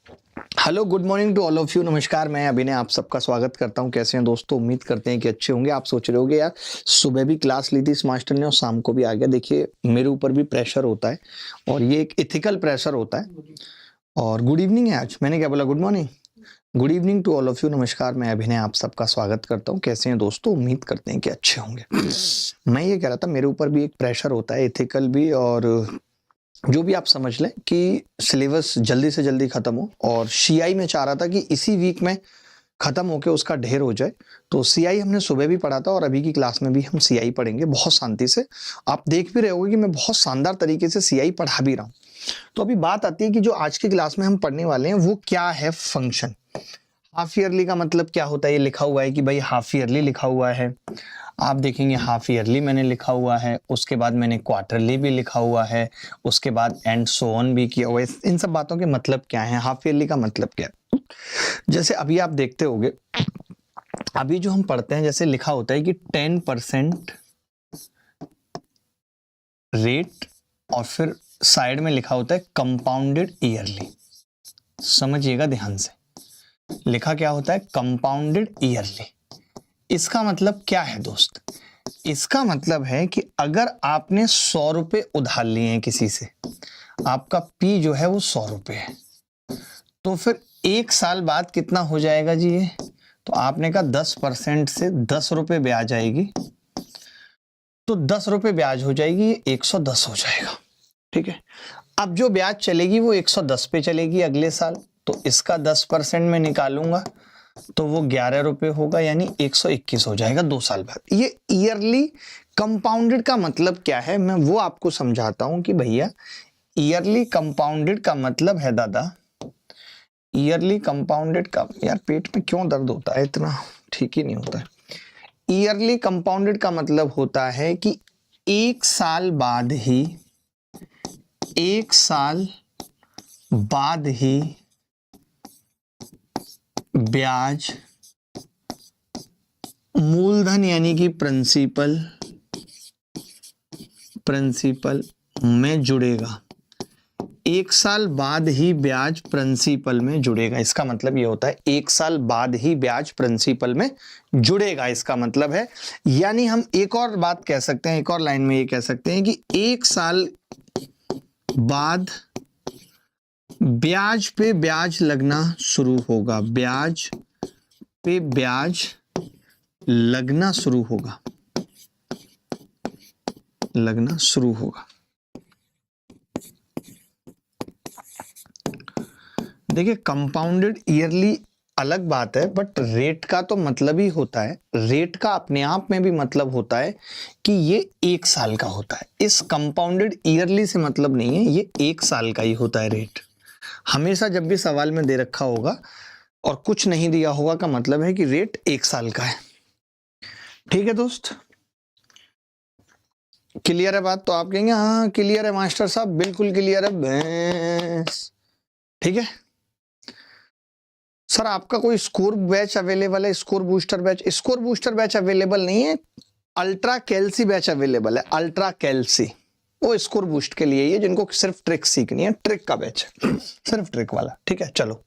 Hello, good morning to all of you. नमस्कार, मैं अभिनय आप सबका स्वागत करता हूं। कैसे हैं दोस्तों? उम्मीद करते हैं कि अच्छे होंगे। आप सोच रहे होंगे यार, सुबह भी क्लास ली थी इस मास्टर ने और शाम को भी आ गया। देखिए, मेरे ऊपर भी प्रेशर होता है और ये एक एथिकल प्रेशर होता है। और गुड इवनिंग है आज, मैंने क्या बोला? Good morning, good evening to all of you. नमस्कार, मैं अभिनय आप सबका स्वागत करता हूँ। कैसे हैं दोस्तों? उम्मीद करते हैं कि अच्छे होंगे। मैं ये कह रहा था, मेरे ऊपर भी एक प्रेशर होता है, एथिकल भी, और जो भी आप समझ लें कि सिलेबस जल्दी से जल्दी खत्म हो। और सीआई में चाह रहा था कि इसी वीक में खत्म होके उसका ढेर हो जाए। तो सीआई हमने सुबह भी पढ़ा था और अभी की क्लास में भी हम सीआई पढ़ेंगे बहुत शांति से। आप देख भी रहे होगे कि मैं बहुत शानदार तरीके से सीआई पढ़ा भी रहा हूँ। तो अभी बात आती है कि जो आज की क्लास में हम पढ़ने वाले हैं वो क्या है? फंक्शन। हाफ ईयरली का मतलब क्या होता है? ये लिखा हुआ है कि भाई हाफ ईयरली लिखा हुआ है। आप देखेंगे हाफ ईयरली मैंने लिखा हुआ है, उसके बाद मैंने क्वार्टरली भी लिखा हुआ है, उसके बाद एंड सो ऑन भी किया हुआ है। इन सब बातों के मतलब क्या है? हाफ ईयरली का मतलब क्या है? जैसे अभी आप देखते होंगे, अभी जो हम पढ़ते हैं, जैसे लिखा होता है कि 10% रेट, और फिर साइड में लिखा होता है कंपाउंडेड ईयरली। समझिएगा ध्यान से, लिखा क्या होता है? Compounded yearly. इसका मतलब क्या है दोस्त? इसका मतलब है कि अगर आपने 100 रुपए उधार लिए हैं किसी से, आपका पी जो है वो 100 रुपए है, तो फिर 1 साल बाद कितना हो जाएगा जी ये? तो आपने कहा 10% से 10 रुपए ब्याज आएगी, तो 10 रुपए ब्याज हो जाएगी, ये 110 हो जाएगा। ठीक है, अब जो ब्याज चलेगी वो 110 पे चलेगी अगले साल, तो इसका 10% में निकालूंगा तो वो 11 रुपए होगा, यानी 121 हो जाएगा 2 साल बाद। ये ईयरली कंपाउंडेड का मतलब क्या है, मैं वो आपको समझाता हूं कि भैया ईयरली कंपाउंडेड का मतलब है दादा, ईयरली कंपाउंडेड का, यार पेट में क्यों दर्द होता है इतना? ठीक ही नहीं होता है। ईयरली कंपाउंडेड का मतलब होता है कि 1 साल बाद ही, 1 साल बाद ही ब्याज मूलधन यानी कि प्रिंसिपल में जुड़ेगा। 1 साल बाद ही ब्याज प्रिंसिपल में जुड़ेगा। इसका मतलब ये होता है 1 साल बाद ही ब्याज प्रिंसिपल में जुड़ेगा। इसका मतलब है, यानी हम एक और बात कह सकते हैं, एक और लाइन में ये कह सकते हैं कि 1 साल बाद ब्याज पे ब्याज लगना शुरू होगा, ब्याज पे ब्याज लगना शुरू होगा, लगना शुरू होगा। देखिए, कंपाउंडेड ईयरली अलग बात है, बट रेट का तो मतलब ही होता है, रेट का अपने आप में भी मतलब होता है कि ये 1 साल का होता है। इस कंपाउंडेड ईयरली से मतलब नहीं है, ये 1 साल का ही होता है रेट। हमेशा जब भी सवाल में दे रखा होगा और कुछ नहीं दिया होगा का मतलब है कि रेट 1 साल का है। ठीक है दोस्त, क्लियर है बात? तो आप कहेंगे हाँ क्लियर है मास्टर साहब, बिल्कुल क्लियर है भैंस। ठीक है सर, आपका कोई स्कोर बैच अवेलेबल है? Score booster batch? Score booster batch available नहीं है, अल्ट्रा कैल्सी बैच अवेलेबल है। अल्ट्रा कैल्सी वो स्कोर बूस्ट के लिए है, जिनको सिर्फ ट्रिक सीखनी है, ट्रिक का बैच है, सिर्फ ट्रिक वाला। ठीक है, चलो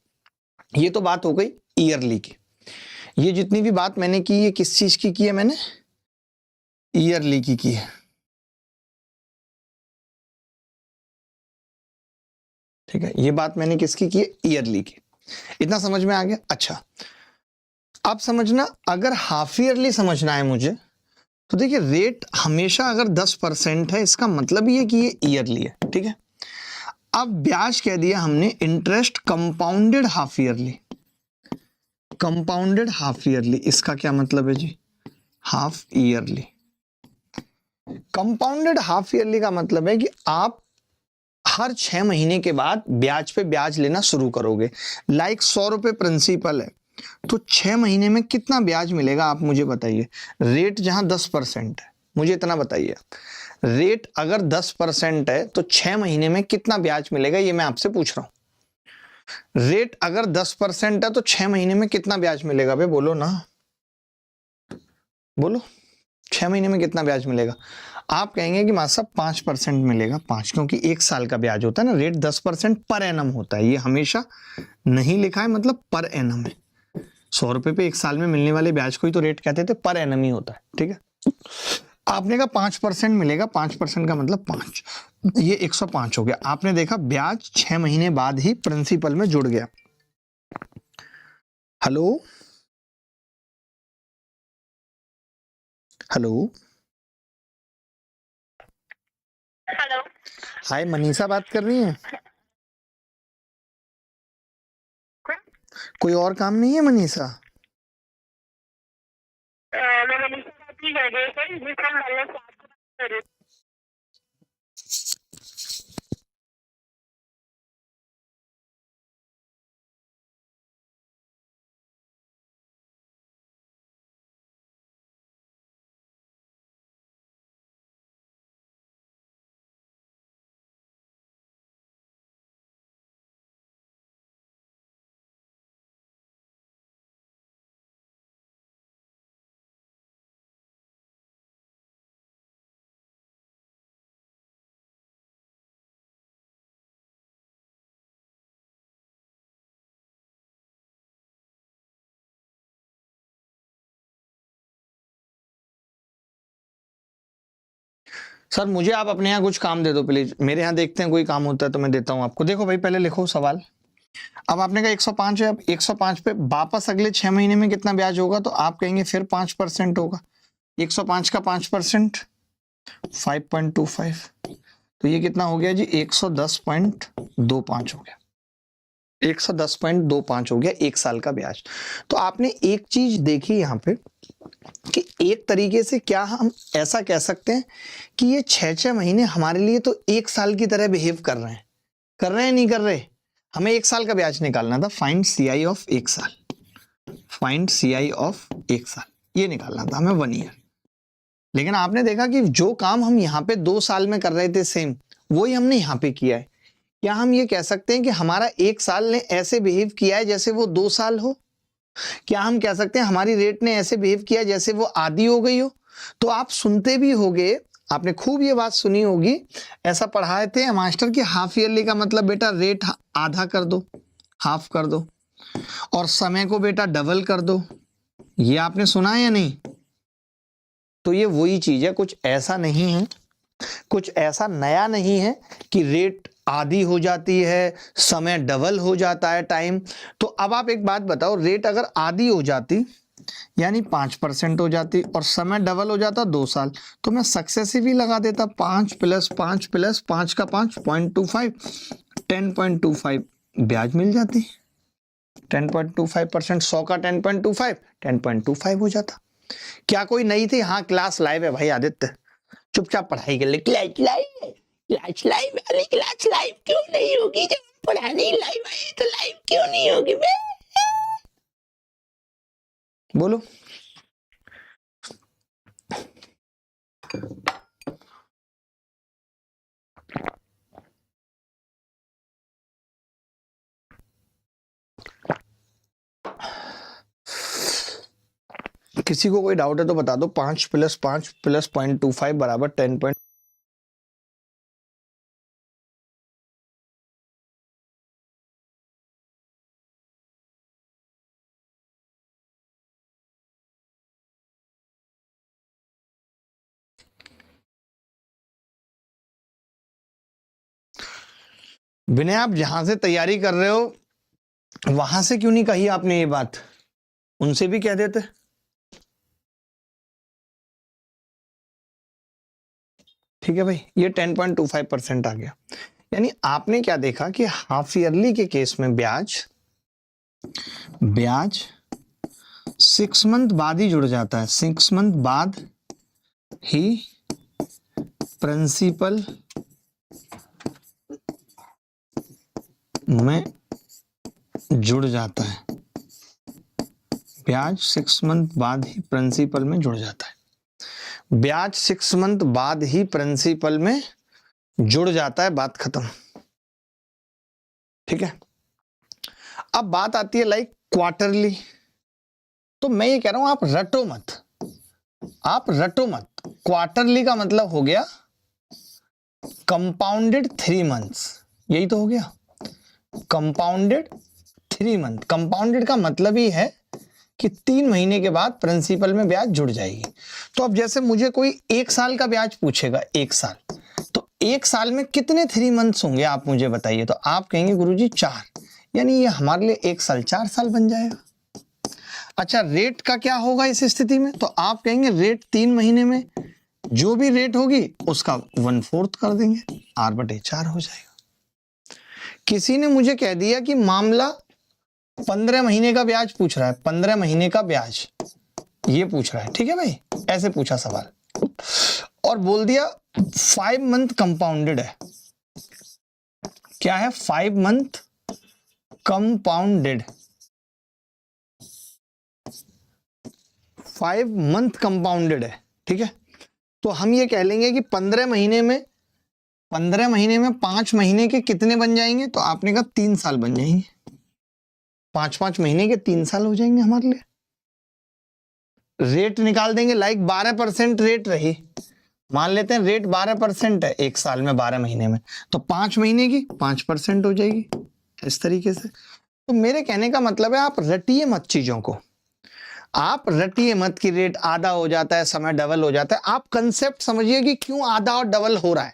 ये तो बात हो गई ईयरली की। ये जितनी भी बात मैंने की, ये किस चीज की है? मैंने ईयरली की है। ठीक है, ये बात मैंने किसकी की है? ईयरली की। इतना समझ में आ गया? अच्छा, अब समझना, अगर हाफ ईयरली समझना है मुझे, तो देखिए रेट हमेशा अगर 10% है, इसका मतलब ये कि ये ईयरली है। ठीक है, अब ब्याज कह दिया हमने, interest compounded half yearly, compounded half yearly, इसका क्या मतलब है जी? Half yearly. Compounded half yearly का मतलब है कि आप हर 6 महीने के बाद ब्याज पे ब्याज लेना शुरू करोगे। लाइक 100 रुपए प्रिंसिपल है, तो 6 महीने में कितना ब्याज मिलेगा आप मुझे बताइए। रेट जहां 10% है, मुझे इतना बताइए, रेट अगर 10% है तो 6 महीने में कितना ब्याज मिलेगा, ये मैं आपसे पूछ रहा हूं। रेट अगर 10% है तो 6 महीने में कितना ब्याज मिलेगा? बे बोलो ना, बोलो, 6 महीने में कितना ब्याज मिलेगा? आप कहेंगे कि मास्टर 5% मिलेगा, 5, क्योंकि 1 साल का ब्याज होता है ना, रेट 10% पर एनम होता है, ये हमेशा नहीं लिखा है, मतलब पर एनम है। 100 रुपए पे 1 साल में मिलने वाले ब्याज को ही तो रेट कहते थे, पर एनम ही होता है, ठीक है। आपने कहा 5% मिलेगा, 5% का मतलब 5, ये 105 हो गया। आपने देखा ब्याज 6 महीने बाद ही प्रिंसिपल में जुड़ गया। Hello hello hello. Hi, Manisha बात कर रही हैं? कोई और काम नहीं है मनीषा? मैं मनीषा बात की कर रही हूँ, जिस हम वाले से आपको बात कर रही हूँ। सर मुझे आप अपने यहाँ कुछ काम दे दो प्लीज, मेरे यहाँ देखते हैं कोई काम होता है तो मैं देता हूँ आपको। देखो भाई, पहले लिखो सवाल। अब आपने कहा 105 है, अब 105 पे वापस अगले 6 महीने में कितना ब्याज होगा, तो आप कहेंगे फिर 5% होगा। 105 का 5% 5.25, तो ये कितना हो गया जी, 110.25 हो गया। 110.25 हो गया 1 साल का ब्याज। तो आपने एक चीज देखी यहाँ पे कि एक तरीके से क्या हम ऐसा कह सकते हैं कि ये 6-6 महीने हमारे लिए तो 1 साल की तरह बिहेव कर रहे हैं, नहीं कर रहे? हमें 1 साल का ब्याज निकालना था, फाइंड CI ऑफ 1 साल, फाइंड CI ऑफ 1 साल, ये निकालना था हमें 1 ईयर। लेकिन आपने देखा कि जो काम हम यहाँ पे 2 साल में कर रहे थे सेम, वही हमने यहाँ पे किया है। क्या हम ये कह सकते हैं कि हमारा 1 साल ने ऐसे बिहेव किया है जैसे वो 2 साल हो? क्या हम कह सकते हैं हमारी रेट ने ऐसे बिहेव किया जैसे वो आधी हो गई हो? तो आप सुनते भी होगे, आपने खूब ये बात सुनी होगी, ऐसा पढ़ाए थे मास्टर कि हाफ ईयरली का मतलब बेटा रेट आधा कर दो, हाफ कर दो, और समय को बेटा डबल कर दो। ये आपने सुना है या नहीं? तो ये वही चीज है, कुछ ऐसा नहीं है, कुछ ऐसा नया नहीं है कि रेट आधी हो जाती है, समय डबल हो जाता है, टाइम। तो अब आप एक बात बताओ, रेट अगर आधी हो जाती यानी 5% हो जाती और समय डबल हो जाता 2 साल, तो मैं सक्सेसिव ही लगा देता, 5 + 5 + 5 का 5 0.25, 10.25 ब्याज मिल जाती। 10.25%, 100 का 10.25, 10.25 हो जाता। क्या कोई नहीं थी? हाँ, क्लास लाइव है भाई आदित्य, चुपचाप पढ़ाई कर ले। क्लास लाइव है, क्लास लाइव, अरे क्लास लाइव क्यों नहीं होगी? जब पढ़ाने लाइव आए तो लाइव क्यों नहीं होगी बे? बोलो। किसी को कोई डाउट है तो बता दो। 5 + 5 + 0.25 बराबर 10. विनय, आप जहां से तैयारी कर रहे हो वहां से क्यों नहीं कही आपने ये बात? उनसे भी कह देते। ठीक है भाई, ये 10.25% आ गया। यानी आपने क्या देखा कि हाफ ईयरली के केस में ब्याज 6 मंथ बाद ही जुड़ जाता है, 6 मंथ बाद ही प्रिंसिपल में जुड़ जाता है। ब्याज 6 मंथ बाद ही प्रिंसिपल में जुड़ जाता है। ब्याज 6 मंथ बाद ही प्रिंसिपल में जुड़ जाता है, बात खत्म। ठीक है, अब बात आती है लाइक क्वार्टरली। तो मैं ये कह रहा हूं आप रटो मत, आप रटो मत, क्वार्टरली का मतलब हो गया कंपाउंडेड 3 मंथ्स, यही तो हो गया कंपाउंडेड 3 मंथ। कंपाउंडेड का मतलब ही है कि 3 महीने के बाद प्रिंसिपल में ब्याज जुड़ जाएगी। तो अब जैसे मुझे कोई 1 साल का ब्याज पूछेगा, 1 साल, तो 1 साल में कितने 3 मंथ्स होंगे आप मुझे बताइए। तो आप कहेंगे गुरुजी 4, यानी ये हमारे लिए 1 साल 4 साल बन जाएगा। अच्छा, रेट का क्या होगा इस स्थिति में? तो आप कहेंगे रेट 3 महीने में जो भी रेट होगी उसका 1/4 कर देंगे, R/4 हो जाएगा। किसी ने मुझे कह दिया कि मामला 15 महीने का ब्याज पूछ रहा है, 15 महीने का ब्याज ये पूछ रहा है, ठीक है भाई, ऐसे पूछा सवाल और बोल दिया 5 मंथ कंपाउंडेड है। क्या है? 5 मंथ कंपाउंडेड, 5 मंथ कंपाउंडेड है, ठीक है। तो हम ये कह लेंगे कि 15 महीने में 5 महीने के कितने बन जाएंगे? तो आपने कहा 3 साल बन जाएंगे, 5 महीने के 3 साल हो जाएंगे हमारे लिए। रेट निकाल देंगे, लाइक 12% रेट रही, मान लेते हैं रेट 12% है 1 साल में, 12 महीने में, तो 5 महीने की 5% हो जाएगी, इस तरीके से। तो मेरे कहने का मतलब है आप रटिए मत चीजों को, आप रटिए मत कि रेट आधा हो जाता है, समय डबल हो जाता है। आप कंसेप्ट समझिए कि क्यों आधा और डबल हो रहा है।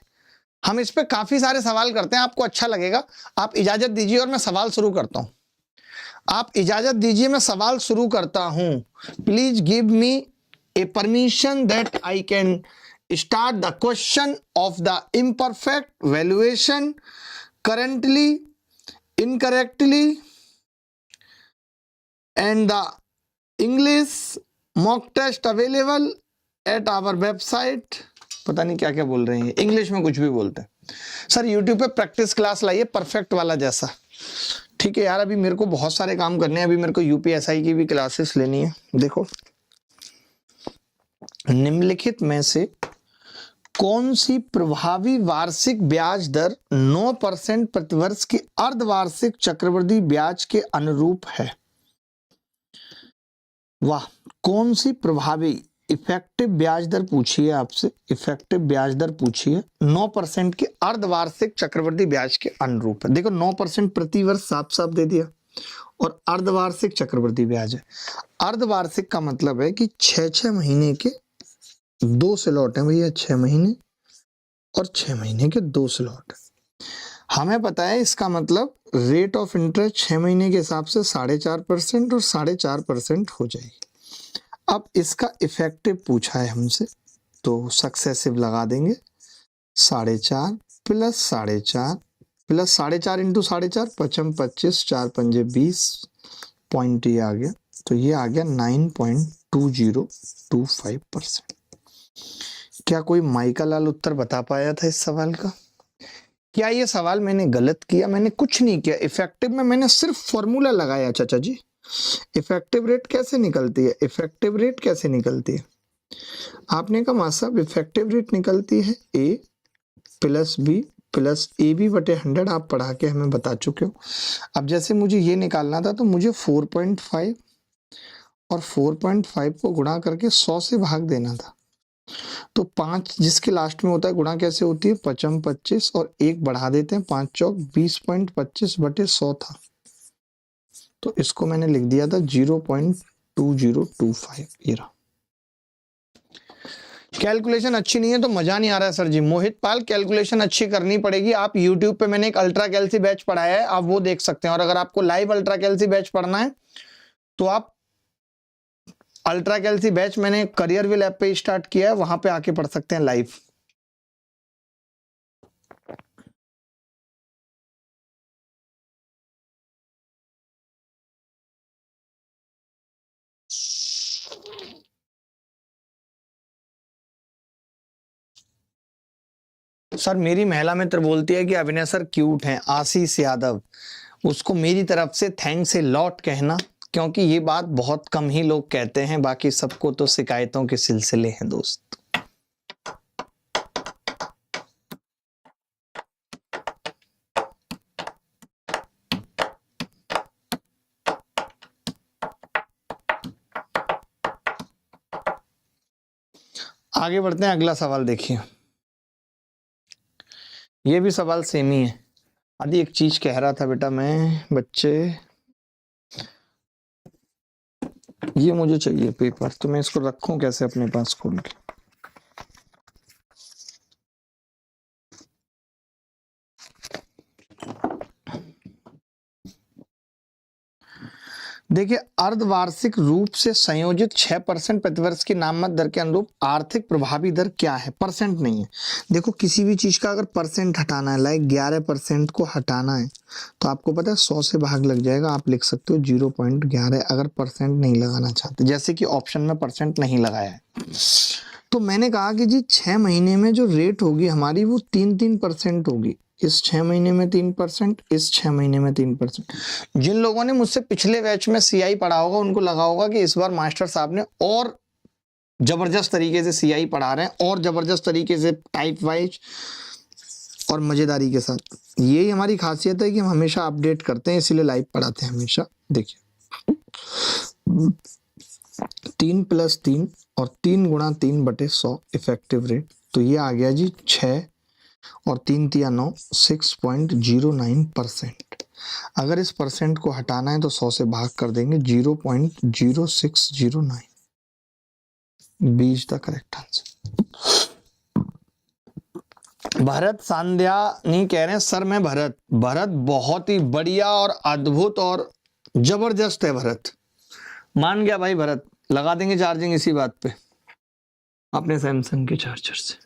हम इस पे काफी सारे सवाल करते हैं, आपको अच्छा लगेगा। आप इजाजत दीजिए और मैं सवाल शुरू करता हूं। आप इजाजत दीजिए, मैं सवाल शुरू करता हूं। Please give me A permission that I can start the question of the imperfect valuation currently, incorrectly and the English mock test available at our website। पता नहीं क्या क्या बोल रहे हैं, इंग्लिश में कुछ भी बोलते हैं सर। यूट्यूब पे प्रैक्टिस क्लास लाइए परफेक्ट वाला जैसा, ठीक है यार। अभी मेरे को बहुत सारे काम करने हैं, अभी मेरे को यूपीएसआई की भी क्लासेस लेनी है। देखो, निम्नलिखित में से कौन सी प्रभावी वार्षिक ब्याज दर 9% प्रतिवर्ष के अर्धवार्षिक चक्रवृद्धि ब्याज के अनुरूप है? वाह, कौन सी प्रभावी इफेक्टिव ब्याज दर पूछी है आपसे, इफेक्टिव ब्याज दर पूछी है 9% के अर्धवार्षिक चक्रवृद्धि ब्याज के अनुरूप है। देखो 9% प्रति वर्ष साफ साफ दे दिया, और अर्धवार्षिक चक्रवृद्धि ब्याज है। अर्धवार्षिक का मतलब है कि 6 महीने के 2 स्लॉट हैं भैया, 6 महीने और 6 महीने के 2 स्लॉट। हमें पता है इसका मतलब रेट ऑफ इंटरेस्ट 6 महीने के हिसाब से 4.5% और 4.5% हो जाएगी। अब इसका इफेक्टिव पूछा है हमसे, तो सक्सेसिव लगा देंगे। 4.5 प्लस 4.5 प्लस 4.5 इंटू 4.5, 5 25, 4 पंजे 20, पॉइंट ये आ गया, तो ये आ गया 9.2025%। क्या कोई माइका लाल उत्तर बता पाया था इस सवाल का? क्या ये सवाल मैंने गलत किया? मैंने कुछ नहीं किया। इफेक्टिव में मैंने सिर्फ फॉर्मूला लगाया चाचा जी। इफेक्टिव रेट कैसे निकलती है? इफेक्टिव रेट कैसे निकलती है? आपने कहा मां साहब इफेक्टिव रेट निकलती है a plus b plus a b बटे 100। आप पढ़ा के हमें बता चुके हो। अब जैसे मुझे ये निकालना था, तो मुझे 4.5 और 4.5 को गुणा करके 100 से भाग देना था। तो 5 जिसके लास्ट में होता है गुणा कैसे होती है? 5 25 और 1 बढ़ा देते हैं, 5 चौक 20.25 बटे 100 था, तो इसको मैंने लिख दिया था 0.2025। ये रहा। कैलकुलेशन अच्छी नहीं है तो मजा नहीं आ रहा है सर जी। मोहित पाल, कैलकुलेशन अच्छी करनी पड़ेगी। आप YouTube पे मैंने एक अल्ट्रा कैल्सी बैच पढ़ाया है, आप वो देख सकते हैं। और अगर आपको लाइव अल्ट्रा कैल्सी बैच पढ़ना है तो आप अल्ट्रा कैल्सी बैच मैंने करियरविल ऐप पे स्टार्ट किया है, वहां पे आके पढ़ सकते हैं लाइव। सर मेरी महिला मित्र बोलती है कि अभिनय सर क्यूट हैं। आशीष यादव, उसको मेरी तरफ से थैंक्स ए लॉट कहना, क्योंकि ये बात बहुत कम ही लोग कहते हैं, बाकी सबको तो शिकायतों के सिलसिले हैं दोस्त। आगे बढ़ते हैं, अगला सवाल देखिए। ये भी सवाल सेम ही है। आदि एक चीज कह रहा था बेटा मैं, बच्चे ये मुझे चाहिए पेपर, तो मैं इसको रखूं कैसे अपने पास खोल के। देखिए, अर्धवार्षिक रूप से संयोजित 6% प्रतिवर्ष की नाममात्र दर के अनुरूप आर्थिक प्रभावी दर क्या है? परसेंट नहीं है। देखो, किसी भी चीज का अगर परसेंट हटाना है, लाइक 11% को हटाना है, तो आपको पता है 100 से भाग लग जाएगा। आप लिख सकते हो 0.11 अगर परसेंट नहीं लगाना चाहते, जैसे कि ऑप्शन में परसेंट नहीं लगाया है। तो मैंने कहा कि जी 6 महीने में जो रेट होगी हमारी वो 3% होगी। इस 6 महीने में 3%, इस 6 महीने में 3%। जिन लोगों ने मुझसे पिछले बैच में सीआई पढ़ा होगा उनको लगा होगा कि इस बार मास्टर साहब ने और जबरदस्त तरीके से सीआई पढ़ा रहे हैं, और जबरदस्त तरीके से टाइप वाइज और मजेदारी के साथ। यही हमारी खासियत है कि हम हमेशा अपडेट करते हैं, इसीलिए लाइव पढ़ाते हैं हमेशा। देखिए, 3 + 3 और 3 × 3/100 इफेक्टिव रेट, तो ये आ गया जी 6 और 3 × 9 6.09%। अगर इस परसेंट को हटाना है तो 100 से भाग कर देंगे, 0.0609। 20 द करेक्ट आंसर। भरत सांध्यानी कह रहे हैं सर मैं भरत। भरत बहुत ही बढ़िया और अद्भुत और जबरदस्त है भरत। मान गया भाई भरत, लगा देंगे चार्जिंग इसी बात पे अपने सैमसंग के चार्जर से।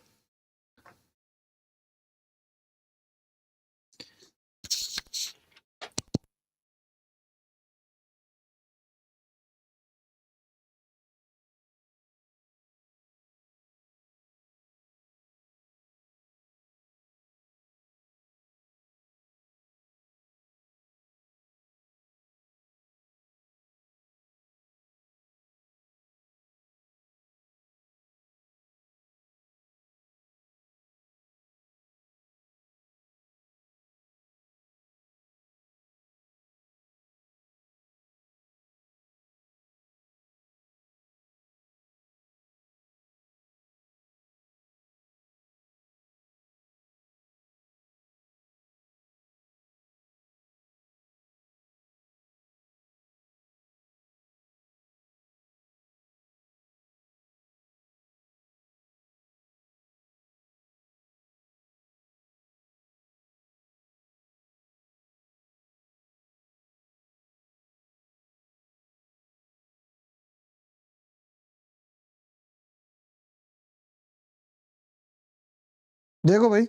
देखो भाई,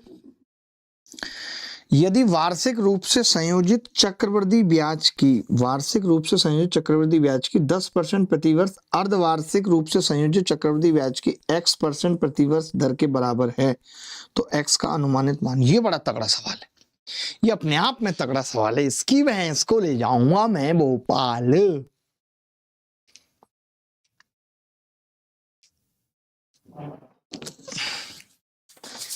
यदि वार्षिक रूप से संयोजित चक्रवृद्धि ब्याज की 10% प्रतिवर्ष अर्धवार्षिक रूप से संयोजित चक्रवृद्धि ब्याज की x% प्रतिवर्ष दर के बराबर है, तो x का अनुमानित मान। ये बड़ा तगड़ा सवाल है, ये अपने आप में तगड़ा सवाल है। इसकी भैंस को ले जाऊंगा मैं भोपाल।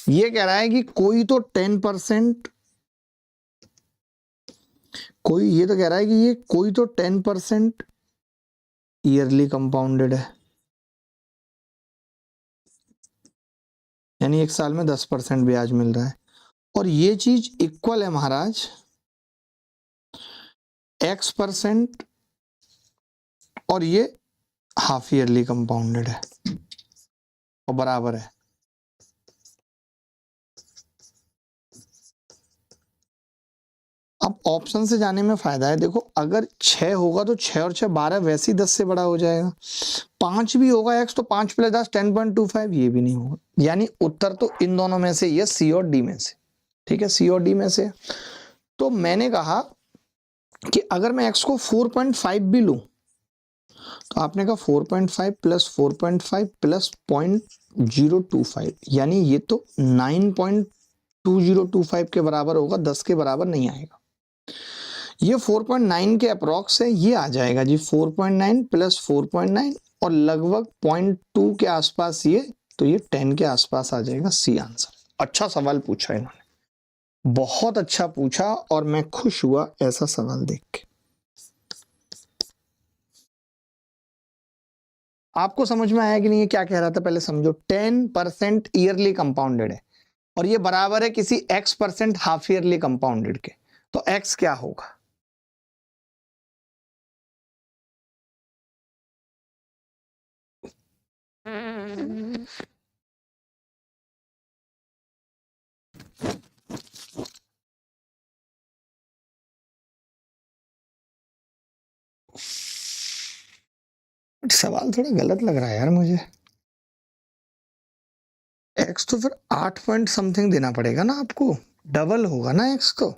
ये कह रहा है कि कोई तो 10%, कोई ये तो कह रहा है कि ये कोई तो 10% ईयरली कंपाउंडेड है, यानी एक साल में 10% ब्याज मिल रहा है, और ये चीज इक्वल है महाराज x%, और ये हाफ ईयरली कंपाउंडेड है और बराबर है। अब ऑप्शन से जाने में फायदा है। देखो, अगर 6 होगा तो 6 और 6 12, वैसे ही 10 से बड़ा हो जाएगा। 5 भी होगा x, तो 5 + 10 10.25, ये भी नहीं होगा। यानी उत्तर तो इन दोनों में से, ये सी और डी में से, ठीक है, सी और डी में से। तो मैंने कहा कि अगर मैं x को 4.5 भी लूं, तो आपने कहा 4.5 + 4.5 + 0.025, यानी ये तो 9.2025 के बराबर होगा, 10 के बराबर नहीं आएगा। ये 4.9 के अप्रॉक्स है, ये आ जाएगा जी 4.9 + 4.9 और लगभग 0.2 के आसपास ये, तो ये 10 के आसपास आ जाएगा। C answer. अच्छा सवाल पूछा इन्होंने, बहुत अच्छा पूछा, और मैं खुश हुआ ऐसा सवाल देख के। आपको समझ में आया कि नहीं? ये क्या कह रहा था पहले समझो। 10% ईयरली कंपाउंडेड है और ये बराबर है किसी x% हाफ ईयरली कंपाउंडेड के, तो x क्या होगा? सवाल थोड़ा गलत लग रहा है यार मुझे। x तो फिर 8 पॉइंट समथिंग देना पड़ेगा ना आपको, डबल होगा ना x तो,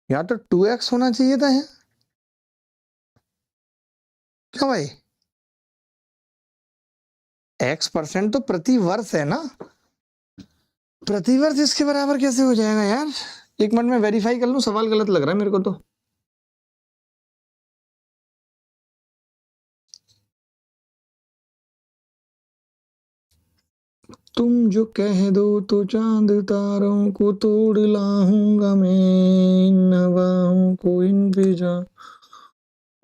या तो 2x होना चाहिए था यहाँ। क्या भाई? x% तो प्रति वर्ष है ना, प्रति वर्ष इसके बराबर कैसे हो जाएगा यार? एक मिनट में वेरीफाई कर लूं, सवाल गलत लग रहा है मेरे को तो। तुम जो कह दो तो चांद तारों को तोड़ लाऊंगा मैं, इन हवाओं को इन पे जा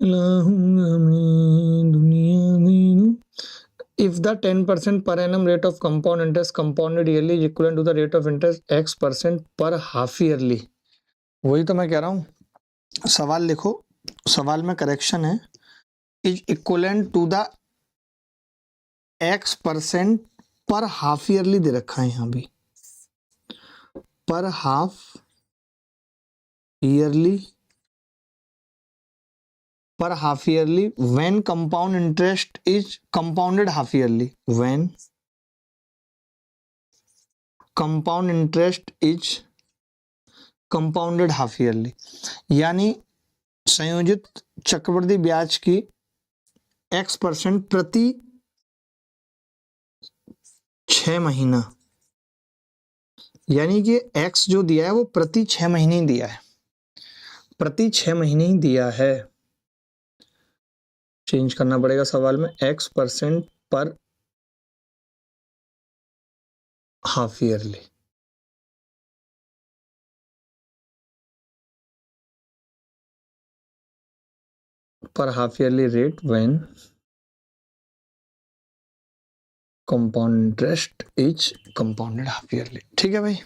लाऊंगा मैं, दुनिया में। If the 10% per annum rate of compound interest compounded yearly is equivalent to the rate of interest x% per half yearly, वही तो मैं कह रहा हूँ। सवाल लिखो, सवाल में करेक्शन है, is equivalent to the x% पर हाफ ईयरली दे रखा है यहाँ भी, पर हाफ ईयरली, पर half yearly when compound interest is compounded half yearly, when compound interest is compounded half yearly, यानी संयोजित चक्रवृद्धि ब्याज की x% प्रति 6 महीना, यानी कि x जो दिया है वो प्रति 6 महीने ही दिया है, प्रति 6 महीने ही दिया है। चेंज करना पड़ेगा सवाल में, x% पर हाफ ईयरली, पर half yearly rate when compound interest is compounded half yearly. ठीक है भाई,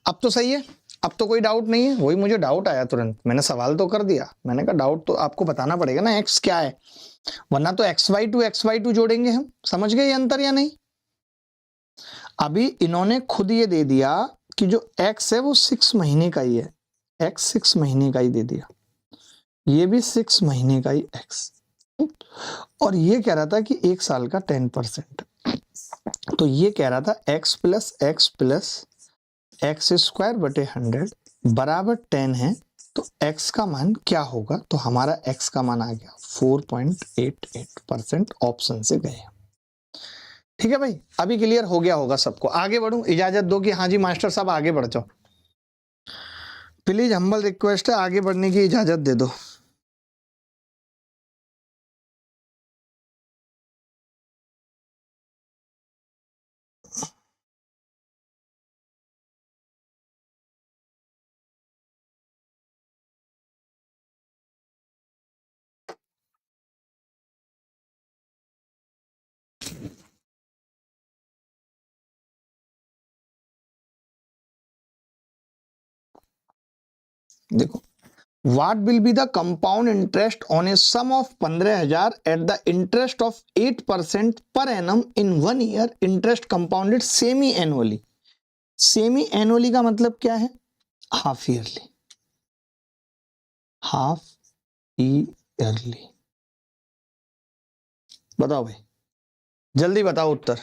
अब तो सही है, अब तो कोई डाउट नहीं है। वही मुझे डाउट आया तुरंत, मैंने सवाल तो कर दिया, मैंने कहा डाउट तो आपको बताना पड़ेगा ना x क्या है, वरना तो xy2 जोड़ेंगे हम। समझ गए ये अंतर या नहीं? अभी इन्होंने खुद ये दे दिया कि जो x है वो 6 महीने का ही है, x 6 महीने का ही दे दिया, ये भी 6 महीने का ही x, और ये कह रहा था कि 1 साल का 10%, तो ये कह रहा था x प्लस एक्स स्क्वायर बटे 100 बराबर 10 है, तो x का मान क्या होगा? तो हमारा x का मान आ गया 4.88%, ऑप्शन से गए। ठीक है भाई, अभी क्लियर हो गया होगा सबको। आगे बढ़ूं, इजाजत दो कि हाँ जी मास्टर साहब आगे बढ़ जाओ, प्लीज हम्बल रिक्वेस्ट है, आगे बढ़ने की इजाजत दे दो। देखो, What will be the compound interest on a sum of 15,000 at the interest of 8% per annum in 1 year, interest compounded semi annually? Semi annually का मतलब क्या है? Half yearly, half yearly. बताओ भाई, जल्दी बताओ उत्तर।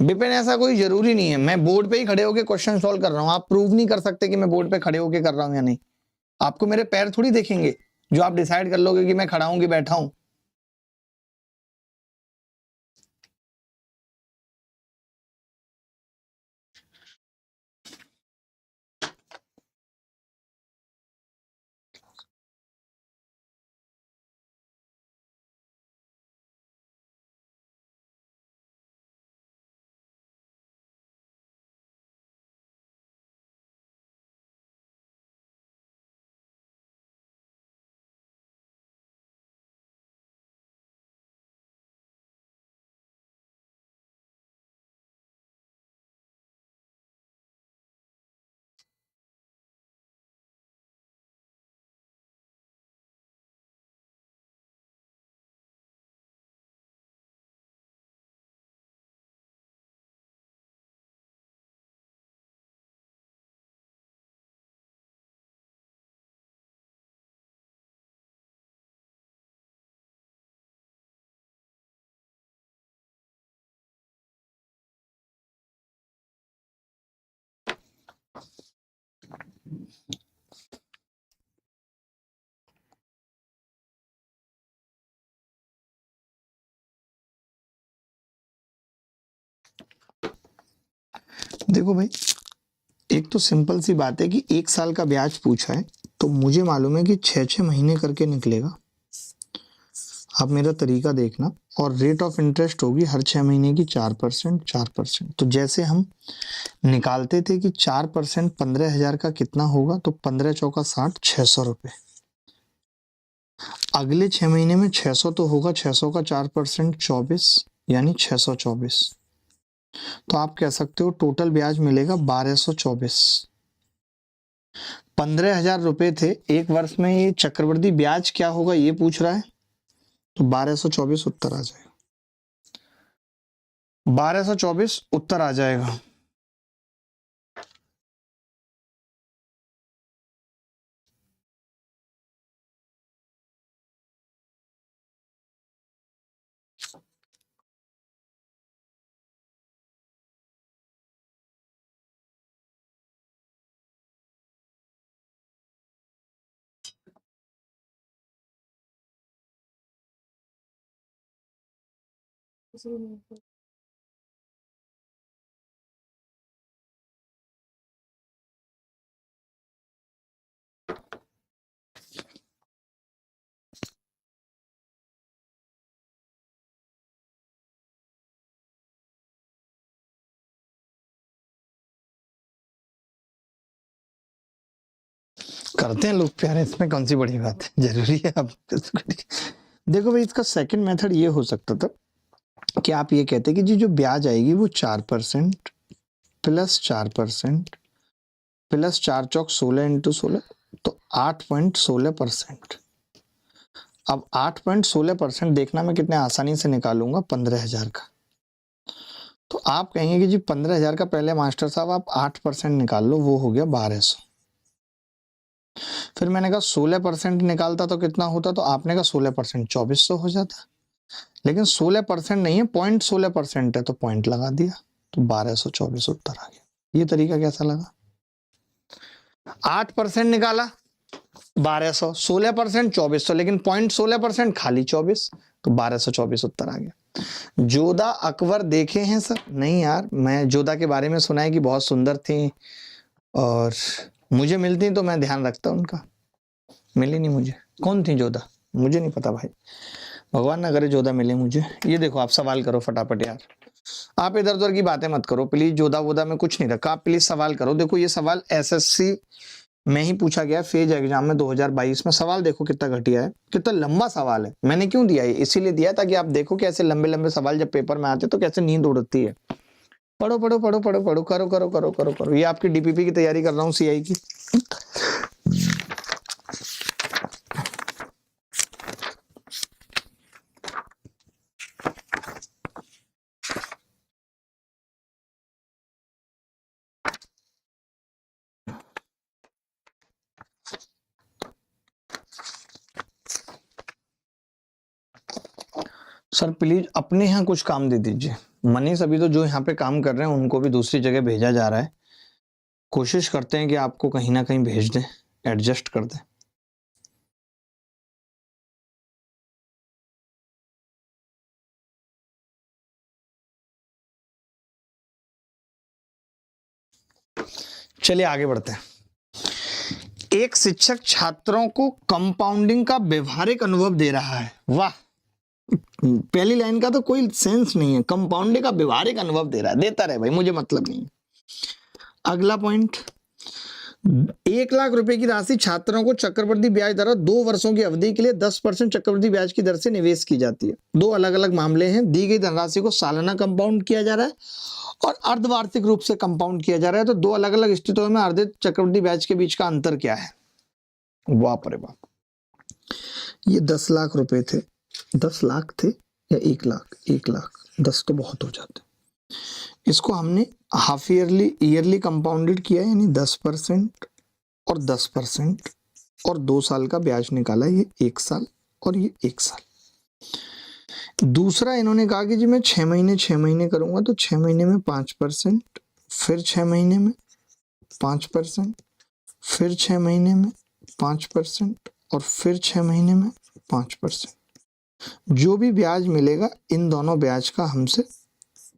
डिपेंड ऐसा कोई जरूरी नहीं है, मैं बोर्ड पे ही खड़े होकर क्वेश्चन सॉल्व कर रहा हूं, आप प्रूव नहीं कर सकते कि मैं बोर्ड पे खड़े होकर कर रहा हूं या नहीं। आपको मेरे पैर थोड़ी देखेंगे जो आप डिसाइड कर लोगे कि मैं खड़ा हूं कि बैठा हूं। देखो भाई, एक तो सिंपल सी बात है कि 1 साल का ब्याज पूछा है, तो मुझे मालूम है कि 6-6 महीने करके निकलेगा। आप मेरा तरीका देखना, और रेट ऑफ इंटरेस्ट होगी हर 6 महीने की 4%, 4%। तो जैसे हम निकालते थे कि 4% 15,000 का कितना होगा, तो 15 चौका 60, 600 रुपये। अगले 6 महीने में 600 तो होगा, 600 का 4% 24, यानी 624। तो आप कह सकते हो टोटल ब्याज मिलेगा 1224। 15,000 रुपए थे, एक वर्ष में ये चक्रवृद्धि ब्याज क्या होगा ये पूछ रहा है, तो 1224 उत्तर आ जाएगा। 1224 उत्तर आ जाएगा। करते हैं लोग प्यारे, इसमें कौन सी बड़ी बात है, जरूरी है आप। देखो भाई, इसका सेकंड मेथड ये हो सकता था कि आप ये कहते कि जी जो ब्याज आएगी वो 4% प्लस 4% प्लस 4 चौक 16 इंटू 16, तो 8.16%। अब 8.16% देखना मैं कितने आसानी से निकालूंगा 15,000 का। तो आप कहेंगे कि जी 15,000 का पहले मास्टर साहब आप 8% निकाल लो, वो हो गया 1200। फिर मैंने कहा 16% निकालता तो कितना होता, तो आपने कहा 16% 2400 हो जाता, लेकिन 16% नहीं है, 0.16% है, तो पॉइंट लगा दिया, तो 1224 उत्तर आ गया। ये तरीका कैसा लगा? 8% निकाला 1200, 16% 2400, लेकिन 0.16% खाली 24, तो 1224 उत्तर आ गया। जोधा अकबर देखे हैं सर? नहीं यार, मैं जोधा के बारे में सुना है कि बहुत सुंदर थी, और मुझे मिलती तो मैं ध्यान रखता उनका, मिली नहीं मुझे। कौन थी जोधा? मुझे नहीं पता भाई, भगवान ना करे जोधा मिले मुझे। ये देखो, आप सवाल करो फटाफट यार, आप इधर उधर की बातें मत करो प्लीज। जोधा वोधा में कुछ नहीं रखा, आप प्लीज सवाल करो। देखो ये सवाल एसएससी में ही पूछा गया, फेज एग्जाम में 2022 में। सवाल देखो कितना घटिया है, कितना लंबा सवाल है। मैंने क्यों दिया है? इसीलिए दिया ताकि आप देखो कि ऐसे लंबे लंबे सवाल जब पेपर में आते तो कैसे नींद उड़ती है। पढ़ो पढ़ो पढ़ो पढ़ो पढ़ो, करो करो करो करो करो। ये आपकी डीपीपी की तैयारी कर रहा हूँ, सीआई की। सर प्लीज अपने यहाँ कुछ काम दे दीजिए। मनीष अभी तो जो यहाँ पे काम कर रहे हैं उनको भी दूसरी जगह भेजा जा रहा है। कोशिश करते हैं कि आपको कहीं ना कहीं भेज दें, एडजस्ट कर दें। चलिए आगे बढ़ते हैं। एक शिक्षक छात्रों को कंपाउंडिंग का व्यवहारिक अनुभव दे रहा है। वाह, पहली लाइन का तो कोई सेंस नहीं है। कंपाउंडिंग का व्यवहारिक अनुभव दे रहा है, देता रहे भाई, मुझे मतलब नहीं। अगला पॉइंट, 1 लाख रुपए की राशि छात्रों को चक्रवृद्धि ब्याज दर 2 वर्षों की अवधि के लिए 10% चक्रवृद्धि ब्याज की दर से निवेश की जाती है। दो अलग अलग मामले हैं। दी गई धनराशि को सालाना कंपाउंड किया जा रहा है और अर्धवार्षिक रूप से कंपाउंड किया जा रहा है। तो दो अलग अलग स्थितियों में अर्धित चक्रवृद्धि ब्याज के बीच का अंतर क्या है? वाह रे वाह, ये 10 लाख रुपए थे, 10 लाख थे या 1 लाख? 1 लाख, 10 तो बहुत हो जाते। इसको हमने हाफ ईयरली ईयरली कंपाउंडेड किया, यानी 10% और 10% और 2 साल का ब्याज निकाला, ये 1 साल और ये 1 साल। दूसरा इन्होंने कहा कि जी मैं 6 महीने करूंगा, तो 6 महीने में 5%, फिर 6 महीने में 5%, फिर 6 महीने में 5% और फिर 6 महीने में 5%। जो भी ब्याज मिलेगा इन दोनों ब्याज का हमसे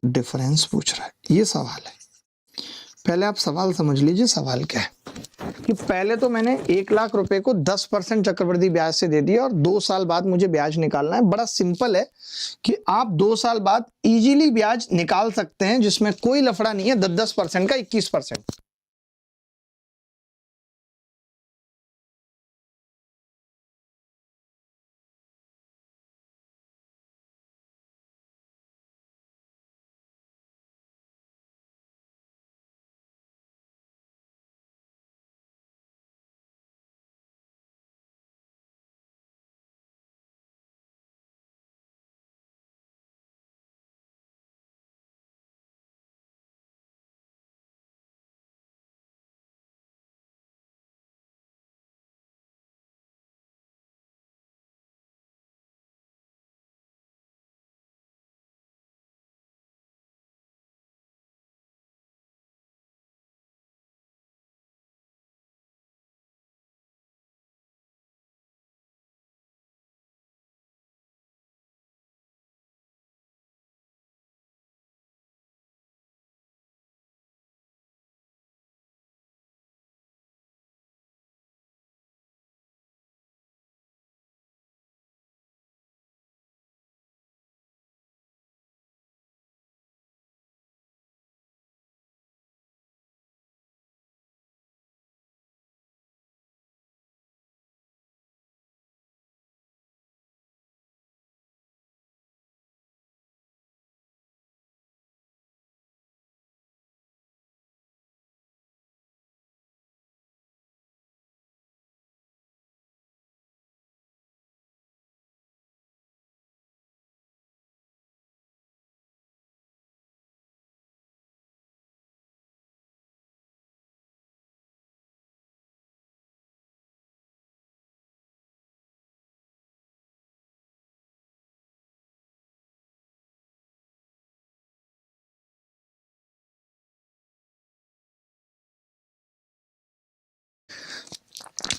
डिफरेंस पूछ रहा है, ये सवाल है। पहले आप सवाल समझ लीजिए सवाल क्या है कि पहले तो मैंने 1,00,000 रुपए को 10% चक्रवृद्धि ब्याज से दे दिया और 2 साल बाद मुझे ब्याज निकालना है। बड़ा सिंपल है कि आप 2 साल बाद इजीली ब्याज निकाल सकते हैं, जिसमें कोई लफड़ा नहीं है। 10% का 21%।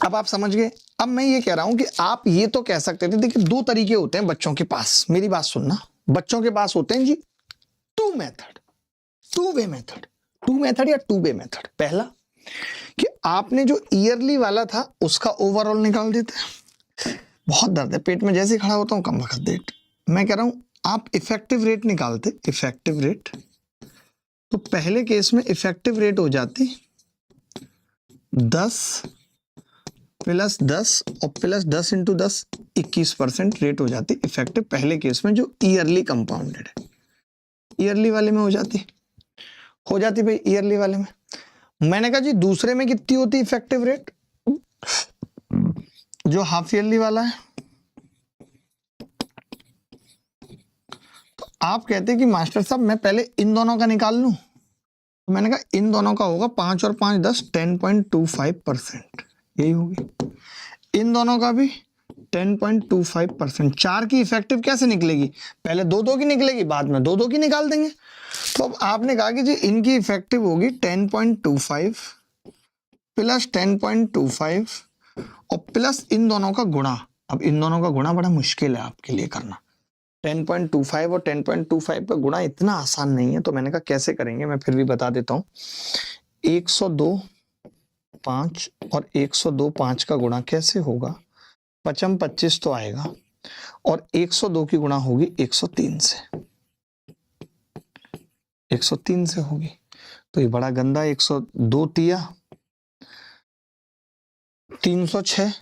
अब आप समझ गए। अब मैं ये कह रहा हूं कि आप ये तो कह सकते थे, देखिए 2 तरीके होते हैं बच्चों के पास। मेरी बात सुनना, बच्चों के पास होते हैं जी 2 मेथड, 2 वे मेथड, 2 मेथड या 2 वे मेथड। पहला कि आपने जो ईयरली वाला था उसका ओवरऑल निकाल देते हैं। बहुत दर्द है पेट में, जैसे ही खड़ा होता हूं कम वक्त डेट। मैं कह रहा हूं आप इफेक्टिव रेट निकालते, इफेक्टिव रेट। तो पहले केस में इफेक्टिव रेट हो जाती 10 प्लस 10 और प्लस 10 इंटू 10 21% रेट हो जाती इफेक्टिव पहले केस में, जो ईयरली कंपाउंडेड है। ईयरली वाले में हो जाती भाई, ईयरली वाले में। मैंने कहा जी दूसरे में कितनी होती इफेक्टिव रेट, जो हाफ ईयरली वाला है। तो आप कहते हैं कि मास्टर साहब मैं पहले इन दोनों का निकाल लूं, तो मैंने कहा इन दोनों का होगा 5 और 5 10 10.25%, यही होगी। इन दोनों का भी 10.25%। 4 की इफेक्टिव कैसे निकलेगी, पहले 2 की निकलेगी, बाद में 2 की निकाल देंगे। तो अब आपने कहा कि जी इनकी इफेक्टिव होगी 10.25 प्लस 10.25 और प्लस इन दोनों का गुणा। अब इन दोनों का गुणा बड़ा मुश्किल है आपके लिए करना। 10.25 और 10.25 का गुणा इतना आसान नहीं है, तो मैंने कहा कैसे करेंगे, मैं फिर भी बता देता हूं। 102 5 और 102 5 का गुणा कैसे होगा, 5 25 तो आएगा और 102 की गुणा होगी 103 से, 103 से होगी। तो ये बड़ा गंदा 102 तिया 306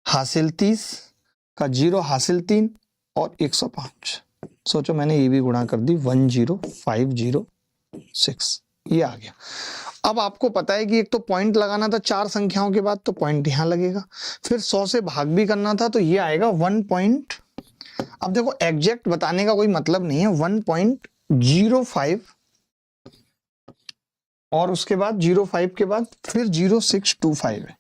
हासिल 30 का 0 हासिल 3 और 105। सोचो मैंने ये भी गुणा कर दी 10506, ये आ गया। अब आपको पता है कि एक तो पॉइंट लगाना था 4 संख्याओं के बाद, तो पॉइंट यहां लगेगा। फिर 100 से भाग भी करना था, तो ये आएगा 1 पॉइंट। अब देखो एग्जैक्ट बताने का कोई मतलब नहीं है, 1.05 और उसके बाद 05 के बाद फिर 0625 है।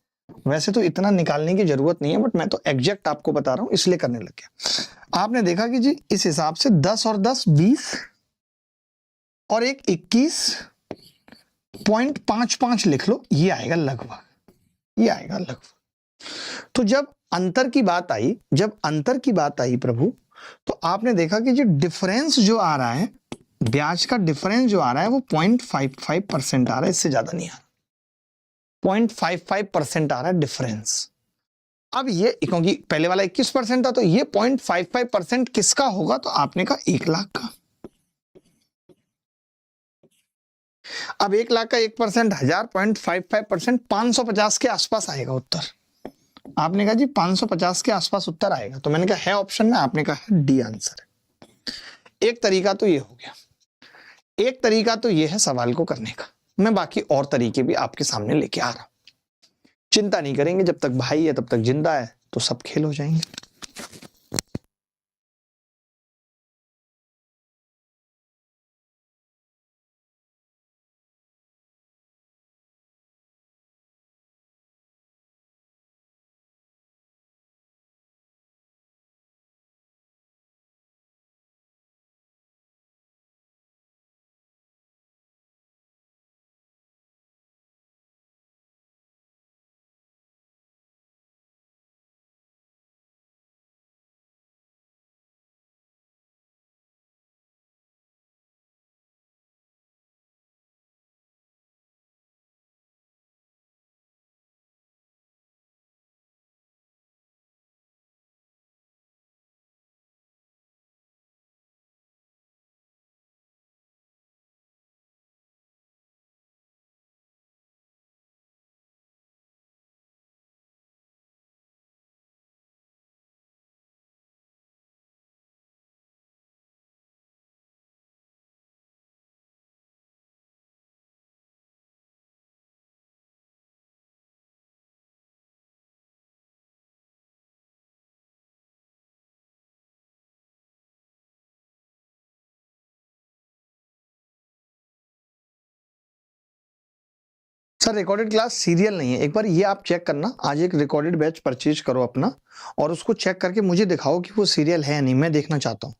वैसे तो इतना निकालने की जरूरत नहीं है, बट मैं तो एग्जैक्ट आपको बता रहा हूं इसलिए करने लग गया। आपने देखा कि जी इस हिसाब से 10 और 10 20 और एक 21.55 लिख लो, ये आएगा लगभग। ये आएगा लगभग। तो जब अंतर की बात आई प्रभु, तो आपने देखा कि जो डिफरेंस जो आ रहा है, ब्याज का डिफरेंस जो आ रहा है वो 0.55% आ रहा है, इससे ज्यादा नहीं आ रहा। 0.55% आ रहा है डिफरेंस। अब ये क्योंकि पहले वाला 21% था, तो ये 0.55% किसका होगा? तो आपने कहा 1 लाख का। अब 1 लाख का 1%, 1000, 0.55%, 550 के आसपास आएगा उत्तर। आपने कहा जी 550 के आसपास उत्तर आएगा, तो मैंने कहा है ऑप्शन में, आपने कहा है डी आंसर है। एक तरीका तो ये हो गया, एक तरीका तो ये है सवाल को करने का। मैं बाकी और तरीके भी आपके सामने लेके आ रहा हूं। चिंता नहीं करेंगे, जब तक भाई है तब तक जिंदा है, तो सब खेल हो जाएंगे। सर रिकॉर्डेड क्लास सीरियल नहीं है, एक बार ये आप चेक करना। आज एक रिकॉर्डेड बैच परचेज करो अपना, और उसको चेक करके मुझे दिखाओ कि वो सीरियल है या नहीं, मैं देखना चाहता हूँ।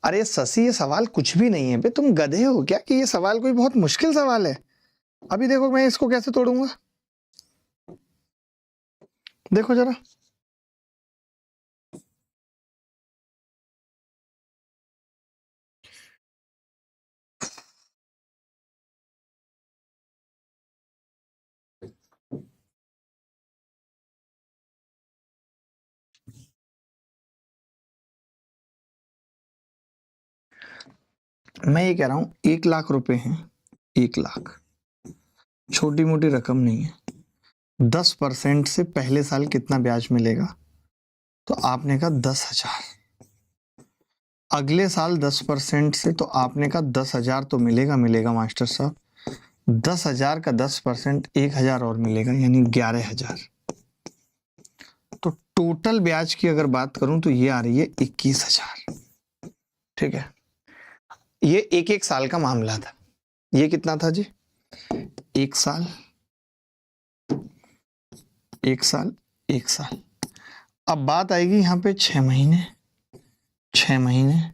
अरे शशि, ये सवाल कुछ भी नहीं है बे, तुम गधे हो क्या कि ये सवाल कोई बहुत मुश्किल सवाल है? अभी देखो मैं इसको कैसे तोड़ूंगा, देखो जरा। मैं ये कह रहा हूं 1 लाख रुपए हैं, 1 लाख छोटी मोटी रकम नहीं है। 10% से पहले साल कितना ब्याज मिलेगा? तो आपने कहा 10,000। अगले साल 10% से, तो आपने कहा 10,000 तो मिलेगा मास्टर साहब। 10,000 का 10%, 1,000 और मिलेगा, यानी 11,000। तो टोटल ब्याज की अगर बात करूं तो ये आ रही है 21,000। ठीक है, ये एक साल का मामला था। ये कितना था जी? 1 साल, 1 साल, 1 साल। अब बात आएगी यहाँ पे 6 महीने, 6 महीने,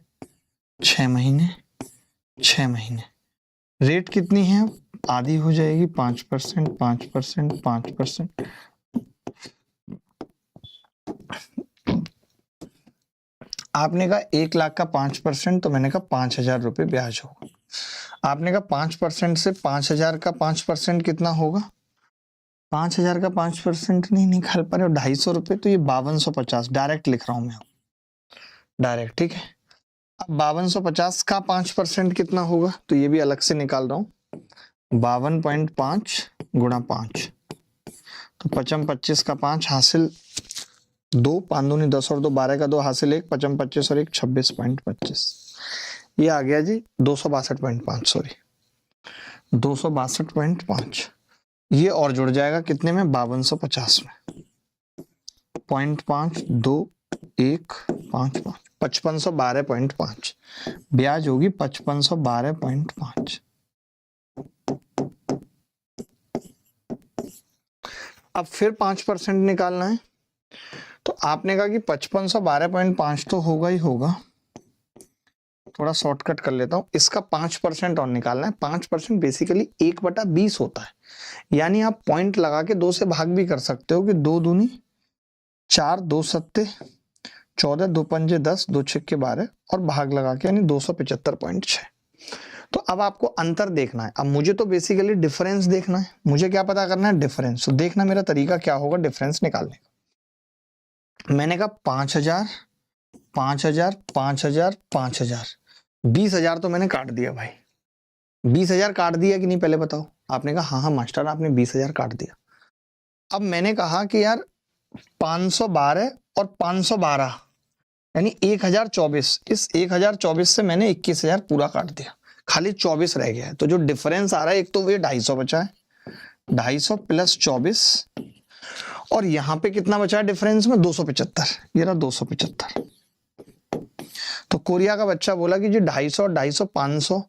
6 महीने, 6 महीने। रेट कितनी है? आधी हो जाएगी, 5%, 5%, 5%। आपने कहा 1 लाख का 5%, तो मैंने कहा 5,000 रुपये ब्याज होगा। आपने कहा 5% से 5,000 का 5% कितना होगा? 5,000 का 5% नहीं निकाल पा रहे हो, 250 रुपये, तो ये 5250 डायरेक्ट लिख रहा हूं मैं, डायरेक्ट। ठीक है, अब 5250 का 5% कितना होगा? तो ये भी अलग से निकाल रहा हूं, 52.5 गुणा 5, तो 55 का 5 हासिल 2, 5 दूनी 10 और 2 12 का 2 हासिल 1, 55 और 1 26.25। ये आ गया जी 262.5, सॉरी 262.5। ये और जुड़ जाएगा कितने में? 5250 में। 0.5 2 1 5 5, 5512.5 ब्याज होगी, 5512.5। अब फिर 5% निकालना है, तो आपने कहा कि 5512.5 तो होगा ही होगा, थोड़ा शॉर्टकट कर लेता हूं, इसका 5% और निकालना है। 5% बेसिकली 1/20 होता है, यानी आप पॉइंट लगा के 2 से भाग भी कर सकते हो कि 2 दूनी 4, 2 सत्ते 14, 2 पंजे 10, 2 छक्के 12 और भाग लगा के यानी 275.6। तो अब आपको अंतर देखना है। अब मुझे तो बेसिकली डिफरेंस देखना है, मुझे क्या पता करना है, डिफरेंस। तो देखना मेरा तरीका क्या होगा डिफरेंस निकालने का। मैंने कहा 5,000 5,000 5,000 5,000 20,000 तो मैंने काट दिया भाई। 20,000 काट दिया कि नहीं पहले बताओ। आपने कहा हाँ हाँ मास्टर आपने 20,000 काट दिया। अब मैंने कहा कि यार 512 और 512 यानी 1,024, इस 1,024 से मैंने 21,000 पूरा काट दिया, खाली 24 रह गया है। तो जो डिफरेंस आ रहा है, एक तो ये 250 बचा है, 250 प्लस 24, और यहाँ पे कितना बचा है डिफरेंस में, 275। ये रहा 275। तो कोरिया का बच्चा बोला कि जी 250 और 250 500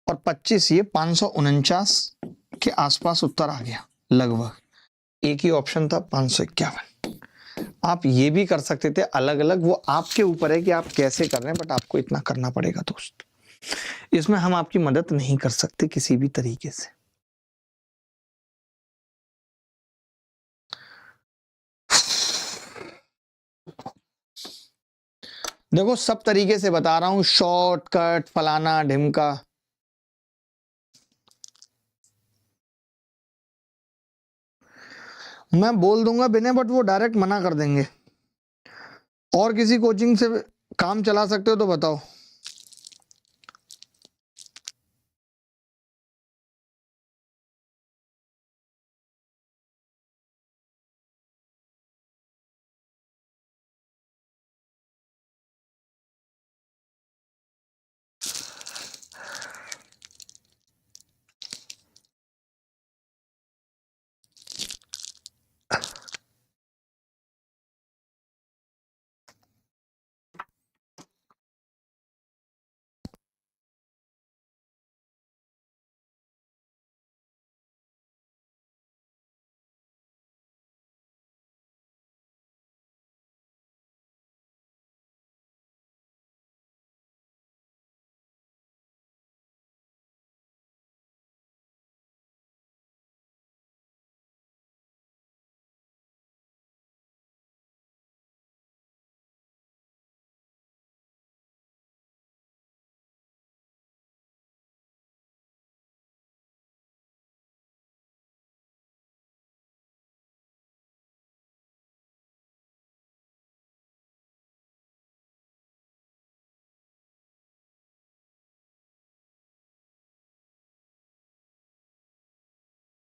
और 25, ये 549 के आसपास उत्तर आ गया लगभग। एक ही ऑप्शन था 551। आप ये भी कर सकते थे अलग अलग, वो आपके ऊपर है कि आप कैसे कर रहे हैं, बट आपको इतना करना पड़ेगा दोस्त। इसमें हम आपकी मदद नहीं कर सकते किसी भी तरीके से। देखो सब तरीके से बता रहा हूं, शॉर्टकट फलाना ढिमका। मैं बोल दूंगा बिना, बट वो डायरेक्ट मना कर देंगे। और किसी कोचिंग से काम चला सकते हो तो बताओ।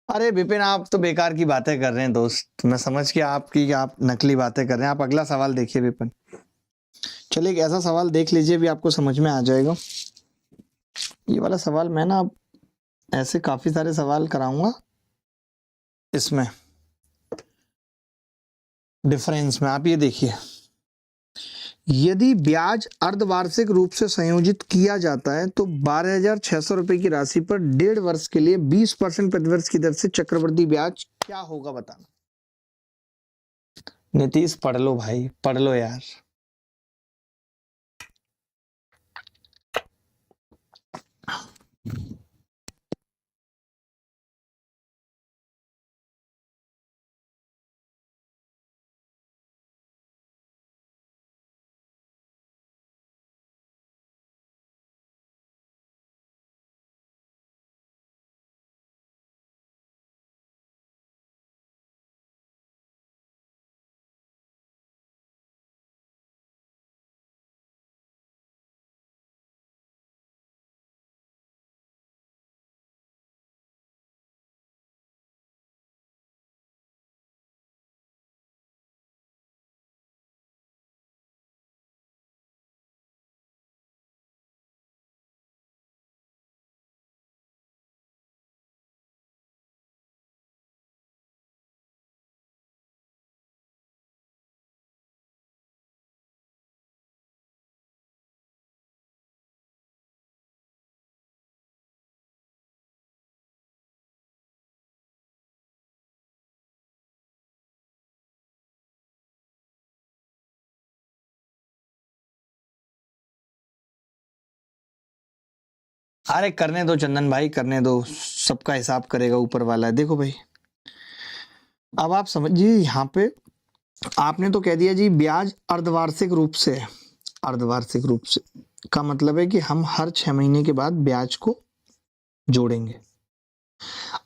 अरे विपिन आप तो बेकार की बातें कर रहे हैं दोस्त, मैं समझ के आपकी आप नकली बातें कर रहे हैं। आप अगला सवाल देखिए विपिन। चलिए एक ऐसा सवाल देख लीजिए, भी आपको समझ में आ जाएगा। ये वाला सवाल मैं ना अब ऐसे काफी सारे सवाल कराऊंगा इसमें डिफरेंस में। आप ये देखिए, यदि ब्याज अर्धवार्षिक रूप से संयोजित किया जाता है तो 12,600 रुपए की राशि पर 1.5 वर्ष के लिए 20% प्रतिवर्ष की दर से चक्रवृद्धि ब्याज क्या होगा बताना। नीतीश पढ़ लो भाई, पढ़ लो यार। अरे करने दो चंदन भाई, करने दो, सबका हिसाब करेगा ऊपर वाला है। देखो भाई, अब आप समझिए, यहाँ पे आपने तो कह दिया जी ब्याज अर्धवार्षिक रूप से है। अर्धवार्षिक रूप से का मतलब है कि हम हर 6 महीने के बाद ब्याज को जोड़ेंगे।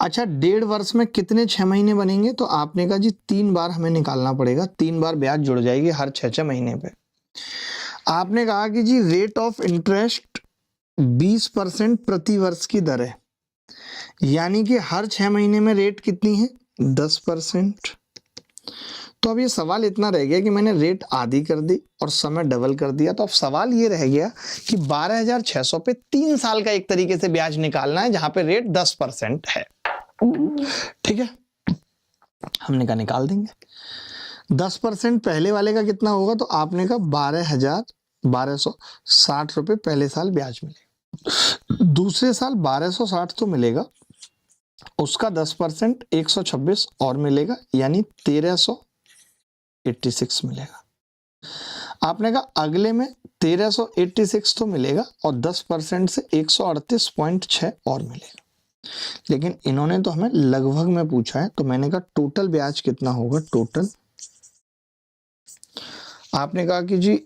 अच्छा, 1.5 वर्ष में कितने 6 महीने बनेंगे? तो आपने कहा जी 3 बार हमें निकालना पड़ेगा, 3 बार ब्याज जुड़ जाएगी हर 6 महीने पे। आपने कहा कि जी रेट ऑफ इंटरेस्ट 20% प्रति वर्ष की दर है, यानी कि हर 6 महीने में रेट कितनी है? 10%। तो अब ये सवाल इतना रह गया कि मैंने रेट आधी कर दी और समय डबल कर दिया, तो अब सवाल ये रह गया कि 12,600 पे 3 साल का एक तरीके से ब्याज निकालना है जहां पे रेट 10% है। ठीक है, हमने कहा निकाल देंगे। 10% पहले वाले का कितना होगा? तो आपने कहा 12,1260 रुपये पहले साल ब्याज मिलेगा। दूसरे साल 1260 तो मिलेगा, उसका 10% 126 और मिलेगा, यानी 1386 मिलेगा। आपने कहा अगले में 1386 तो मिलेगा और 10% से 138.6 और मिलेगा। लेकिन इन्होंने तो हमें लगभग में पूछा है, तो मैंने कहा टोटल ब्याज कितना होगा? टोटल आपने कहा कि जी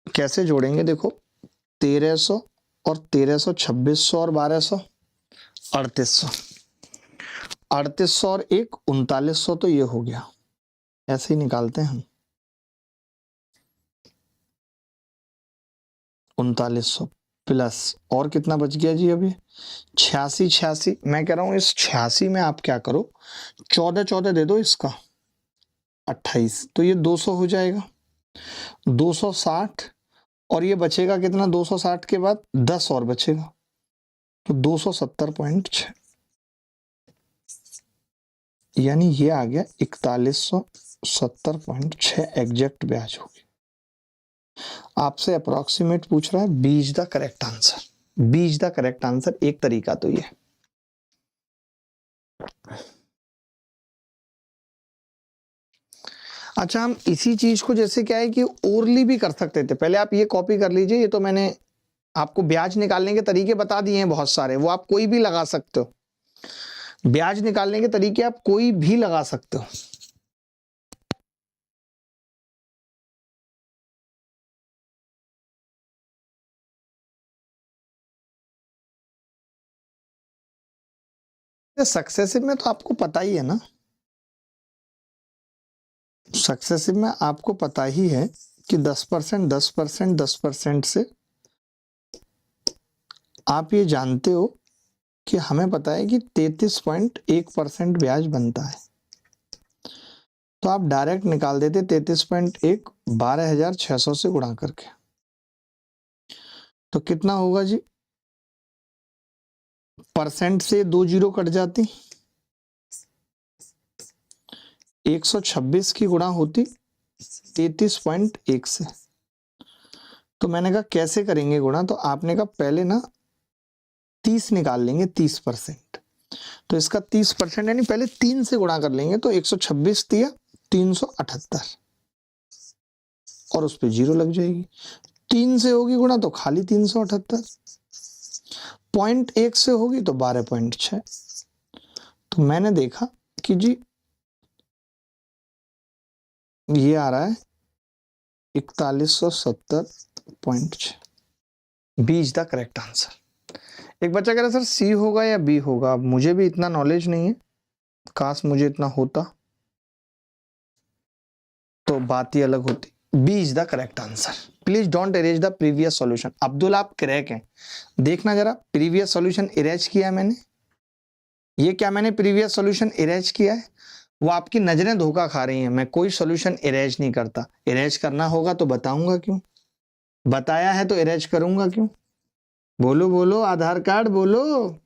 कैसे जोड़ेंगे? देखो 1300 और 1300, 2600 और 1200, 3800। 3800 और 3900, तो ये हो गया। ऐसे ही निकालते हैं हम। 3900 प्लस और कितना बच गया जी? अभी 86, 86। मैं कह रहा हूं इस 86 में आप क्या करो, 14 14 दे दो, इसका 28, तो ये 200 हो जाएगा। 260 और ये बचेगा कितना? 260 के बाद 10 और बचेगा, तो 270.6, यानी ये आ गया 4170.6 एग्जैक्ट ब्याज होगी। आपसे अप्रोक्सीमेट पूछ रहा है, बीज द करेक्ट आंसर। बीज द करेक्ट आंसर एक तरीका तो ये। अच्छा, हम इसी चीज को जैसे क्या है कि ओरली भी कर सकते थे। पहले आप ये कॉपी कर लीजिए, ये तो मैंने आपको ब्याज निकालने के तरीके बता दिए हैं बहुत सारे, वो आप कोई भी लगा सकते हो। ब्याज निकालने के तरीके आप कोई भी लगा सकते हो। सक्सेसिव में तो आपको पता ही है ना, सक्सेसिव में आपको पता ही है कि 10%, 10%, 10% से आप ये जानते हो कि हमें पता है कि 33.1% ब्याज बनता है। तो आप डायरेक्ट निकाल देते 33.1 12,600 से गुणा करके, तो कितना होगा जी? परसेंट से 2 जीरो कट जाती, 126 की गुणा होती 33.1 से। तो मैंने कहा कैसे करेंगे गुणा? तो आपने कहा पहले ना 30 निकाल लेंगे, 30%। तो इसका 30% यानी पहले 3 से गुणा कर लेंगे, तो 126 दिया 378 और उस पर जीरो लग जाएगी। 3 से होगी गुणा तो खाली 378, 0.1 से होगी तो 12.6। तो मैंने देखा कि जी ये आ रहा है 4170.6। बीज द करेक्ट आंसर। एक बच्चा कह रहा है सर सी होगा या बी होगा? अब मुझे भी इतना नॉलेज नहीं है, काश मुझे इतना होता तो बात ही अलग होती। B is the correct answer. Please don't erase the previous solution. Abdul आप क्रैक हैं, देखना जरा, प्रीवियस सॉल्यूशन इरेज किया है मैंने। ये क्या मैंने प्रीवियस सॉल्यूशन इरेज किया है? वो आपकी नजरें धोखा खा रही हैं। मैं कोई सॉल्यूशन इरेज नहीं करता। इरेज करना होगा तो बताऊंगा क्यों, बताया है तो इरेज करूंगा क्यों? बोलो बोलो, आधार कार्ड बोलो।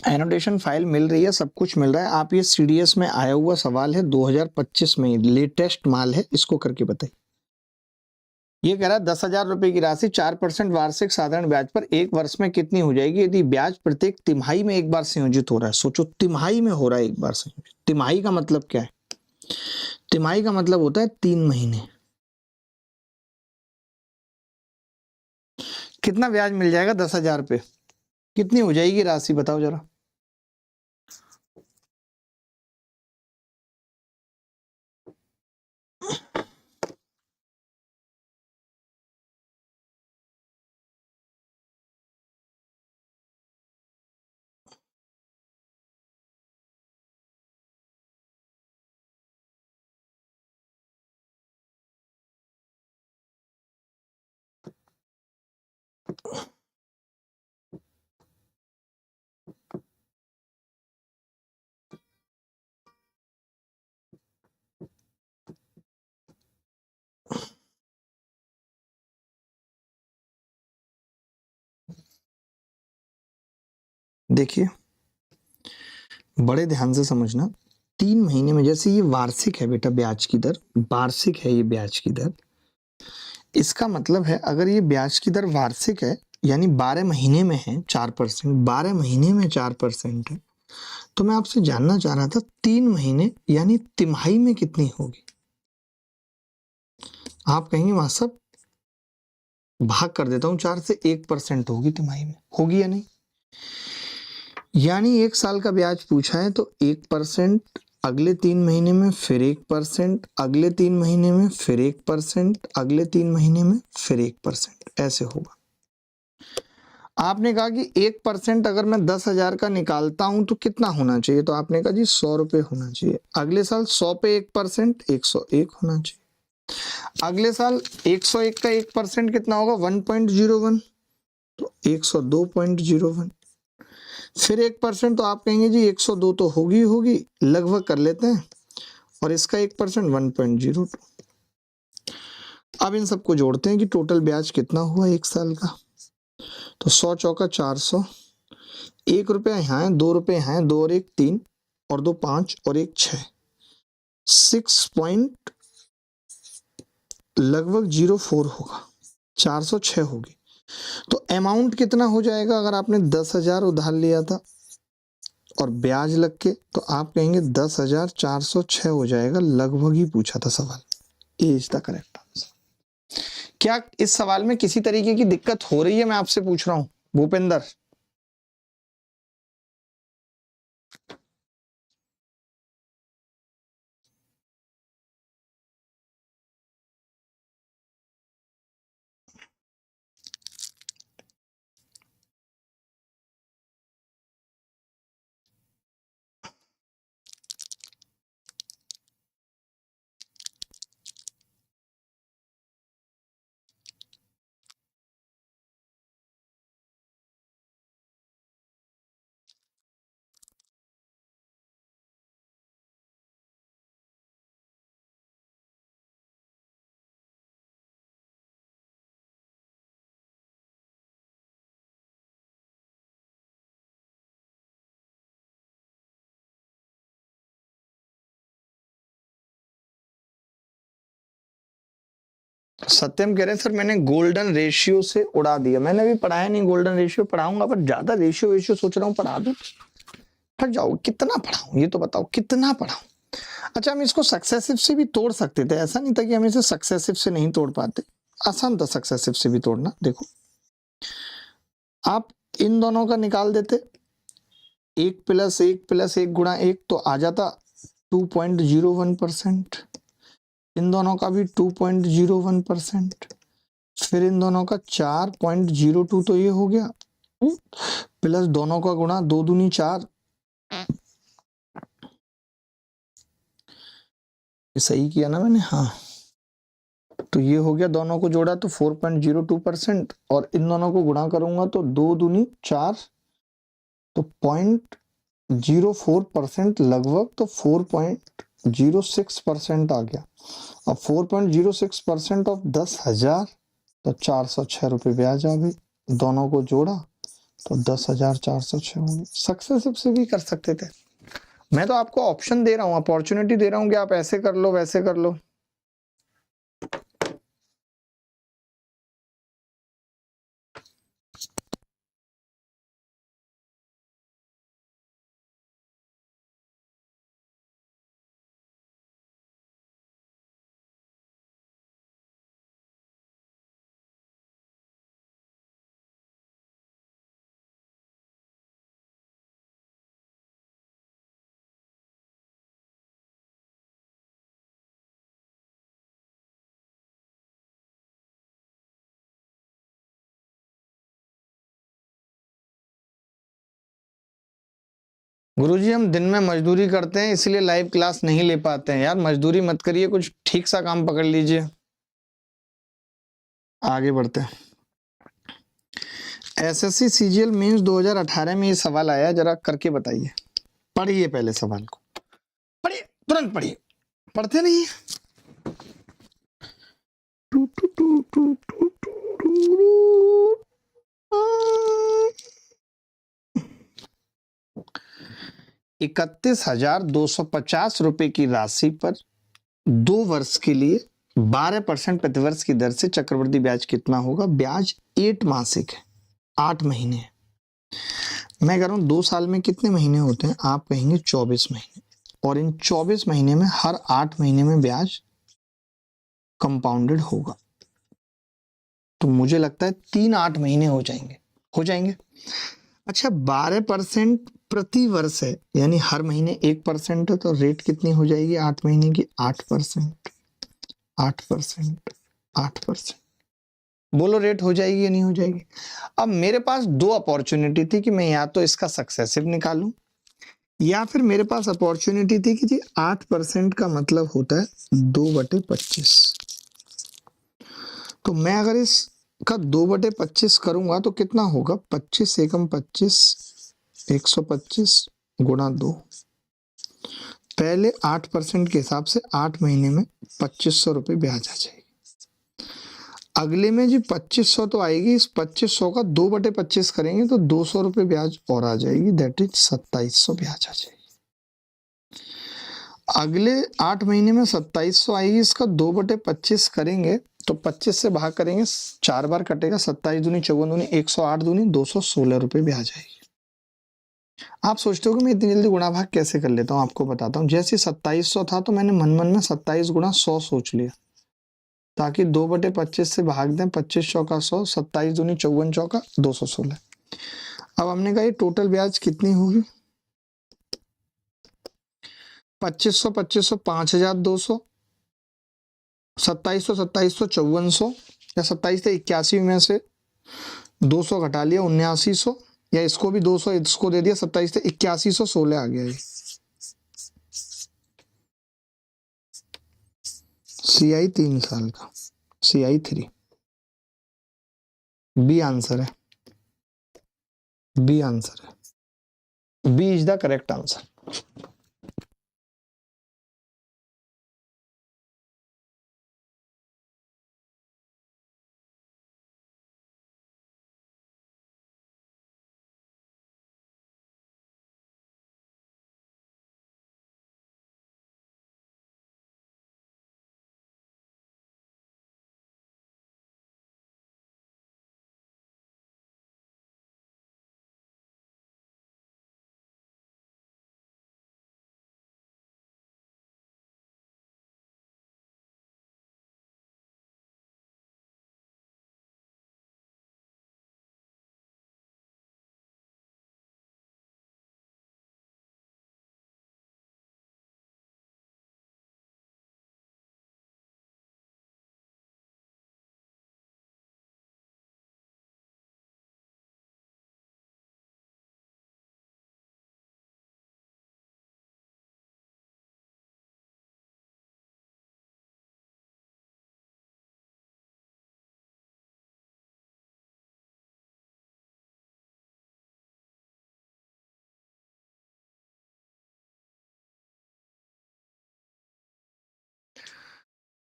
एनोटेशन फाइल मिल रही है, सब कुछ मिल रहा है। आप ये सीडीएस में आया हुआ सवाल है 2025 में, लेटेस्ट माल है, इसको करके बताइए। ये कह रहा है 10,000 रुपए की राशि 4% वार्षिक साधारण ब्याज पर एक वर्ष में कितनी हो जाएगी यदि ब्याज प्रत्येक तिमाही में एक बार संयोजित हो रहा है। सोचो, तिमाही में हो रहा है एक बार संयोजित। तिमाही का मतलब क्या है? तिमाही का मतलब होता है 3 महीने। कितना ब्याज मिल जाएगा 10,000 पे? कितनी हो जाएगी राशि, बताओ जरा। देखिए, बड़े ध्यान से समझना। 3 महीने में, जैसे ये वार्षिक है बेटा, ब्याज की दर वार्षिक है, ये ब्याज की दर। इसका मतलब है अगर ये ब्याज की दर वार्षिक है, यानी 12 महीने में है 4%, 12 महीने में 4% है, तो मैं आपसे जानना चाह रहा था 3 महीने यानी तिमाही में कितनी होगी। आप कहेंगे मां साहब भाग कर देता हूं 4 से, 1% होगी तिमाही में, होगी या नहीं? यानी 1 साल का ब्याज पूछा है तो 1%, अगले 3 महीने में फिर 1%, अगले 3 महीने में फिर 1%, अगले 3 महीने में फिर 1%, ऐसे होगा। आपने कहा कि 1% अगर मैं 10,000 का निकालता हूं तो कितना होना चाहिए, तो आपने कहा जी 100 रुपए होना चाहिए। अगले साल 100 पे 1%, 101 होना चाहिए। अगले साल 101 का 1% कितना होगा, 1.01, तो 102.01। फिर 1% तो आप कहेंगे जी 102 तो होगी, लगभग कर लेते हैं, और इसका 1% 1.02। अब इन सबको जोड़ते हैं कि टोटल ब्याज कितना हुआ 1 साल का, तो 100 चौका 400, 1 रुपया यहाँ है, 2 रुपये यहाँ है, 2 और 1 3 और 2 5 और 1 6, 6 पॉइंट लगभग 04 होगा, 406 होगी। तो अमाउंट कितना हो जाएगा अगर आपने 10,000 उधार लिया था और ब्याज लग के, तो आप कहेंगे 10,406 हो जाएगा, लगभग ही पूछा था सवाल। ये इज द करेक्ट आंसर। क्या इस सवाल में किसी तरीके की दिक्कत हो रही है, मैं आपसे पूछ रहा हूं भूपेंद्र? सत्यम कह रहे हैं सर मैंने गोल्डन रेशियो से उड़ा दिया। मैंने भी पढ़ाया नहीं गोल्डन रेशियो, पढ़ाऊंगा, पर ज्यादा रेशियो सोच रहा हूँ पढ़ा दूं। थक जाओ, कितना पढ़ाऊं ये तो बताओ, कितना पढ़ाऊं? अच्छा, हम इसको सक्सेसिव से भी तोड़ सकते थे, ऐसा नहीं था कि हम इसे सक्सेसिव से नहीं तोड़ पाते, आसान था सक्सेसिव से भी तोड़ना। देखो, आप इन दोनों का निकाल देते, 1 + 1 + 1 × 1 तो आ जाता 2.01%, इन दोनों का भी 2.01%, फिर इन दोनों का 4.02, तो ये हो गया, प्लस दोनों का गुणा, 2 दूनी 4, ये सही किया ना मैंने? हाँ, तो ये हो गया, दोनों को जोड़ा तो 4.02%, और इन दोनों को गुणा करूंगा तो 2 दूनी 4, तो 0.04% लगभग, तो 4.06% आ गया। अब 4.06% ऑफ 10,000, तो 406 रुपये ब्याज आ गई। दोनों को जोड़ा तो 10,406 होंगे। सक्सेसिव से भी कर सकते थे। मैं तो आपको ऑप्शन दे रहा हूँ, अपॉर्चुनिटी दे रहा हूँ कि आप ऐसे कर लो वैसे कर लो। गुरुजी हम दिन में मजदूरी करते हैं इसलिए लाइव क्लास नहीं ले पाते हैं। यार मजदूरी मत करिए, कुछ ठीक सा काम पकड़ लीजिए। आगे बढ़ते हैं। एसएससी सीजीएल मेंस 2018 में ये सवाल आया, जरा करके बताइए। पढ़िए पहले सवाल को, पढ़िए, तुरंत पढ़िए, पढ़ते नहीं। Two two two two two two 31,250 रुपए की राशि पर 2 वर्ष के लिए 12% प्रतिवर्ष की दर से चक्रवृद्धि ब्याज कितना होगा? ब्याज 8 मासिक है, 8 महीने है। मैं कह रहा हूं 2 साल में कितने महीने होते हैं? आप कहेंगे 24 महीने। और इन 24 महीने में हर 8 महीने में ब्याज कंपाउंडेड होगा। तो मुझे लगता है 3-8 महीने हो जाएंगे। अच्छा, 12% प्रति वर्ष है, यानी हर महीने 1% है, तो रेट कितनी हो जाएगी 8 महीने की? 8%। 8%। बोलो रेट हो जाएगी या नहीं हो जाएगी? अब मेरे पास 2 अपॉर्चुनिटी थी कि मैं या तो इसका सक्सेसिव निकालूं, या फिर मेरे पास अपॉर्चुनिटी थी कि जी 8% का मतलब होता है 2/25। तो मैं अगर इसका 2/25 करूंगा तो कितना होगा? 25 एकम 25, 125 गुणा 2। पहले 8% के हिसाब से 8 महीने में 2500 रुपये ब्याज आ जाएगी। अगले में जी 2500 तो आएगी, इस 2500 का 2/25 करेंगे तो 200 रुपये ब्याज और आ जाएगी, दैट इज 2700 ब्याज आ जाएगी। अगले 8 महीने में 2700 आएगी, इसका 2/25 करेंगे तो 25 से भाग करेंगे, 4 बार कटेगा, 27 दूनी 54 दूनी 108 दूनी 216 रुपये ब्याज आएगी। आप सोचते हो कि मैं इतनी जल्दी गुणा भाग कैसे कर लेता हूँ? आपको बताता हूँ। जैसे 2700 था तो मैंने मन में 27 गुणा 100 सोच लिया, ताकि 2/25 से भाग दें, 25 चौका 100, 27 दूनी 54 चौका 216। अब हमने कहा ये टोटल ब्याज कितनी होगी? 2500 5200, 2700 5400, या 27 से 81 में से 200 घटा लिया 7900, या इसको भी 200 इसको दे दिया, 27 से 8116 आ गया। ये CI 3 साल का, CI 3 बी आंसर है, बी आंसर है, B is the correct answer.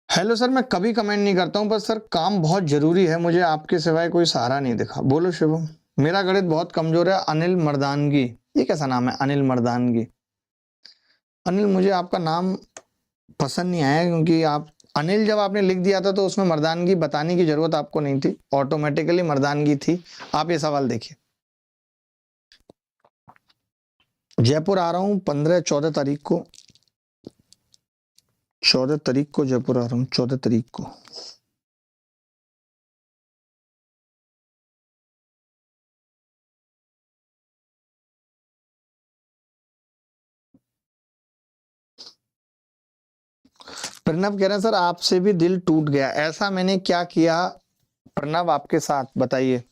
Hello sir, मैं कभी कमेंट नहीं करता हूं, पर सर काम बहुत जरूरी है, मुझे आपके सिवाय कोई सहारा नहीं दिखा। बोलो शुभम। मेरा गणित बहुत कमजोर है, अनिल मर्दानगी। ये कैसा नाम है, अनिल मर्दानगी? अनिल, मुझे आपका नाम पसंद नहीं आया, क्योंकि आप अनिल जब आपने लिख दिया था तो उसमें मर्दानगी बताने की जरूरत आपको नहीं थी, ऑटोमेटिकली मर्दानगी थी। आप ये सवाल देखिए। जयपुर आ रहा हूँ 14 तारीख को, 14 तारीख को जयपुर आ रहा हूँ, 14 तारीख को। प्रणव कह रहे हैं सर आपसे भी दिल टूट गया, ऐसा मैंने क्या किया प्रणव आपके साथ, बताइए।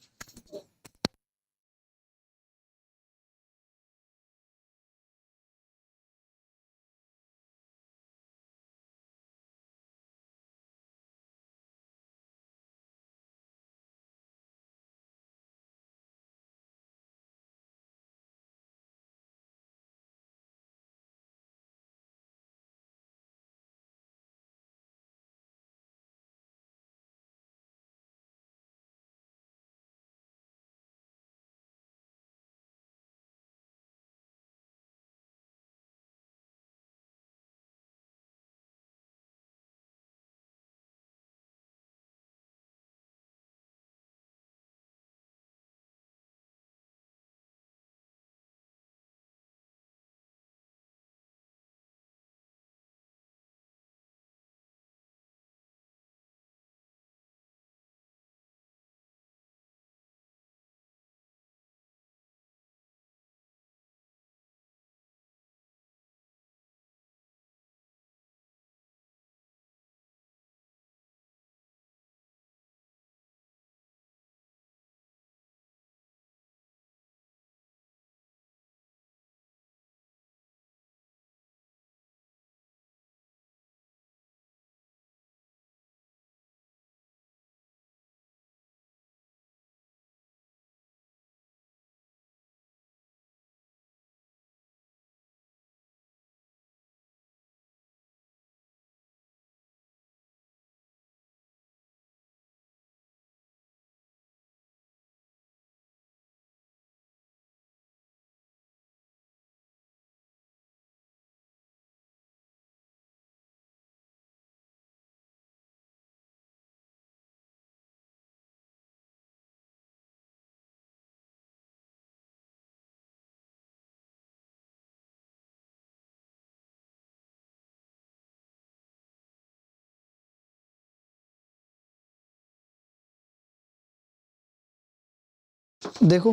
देखो,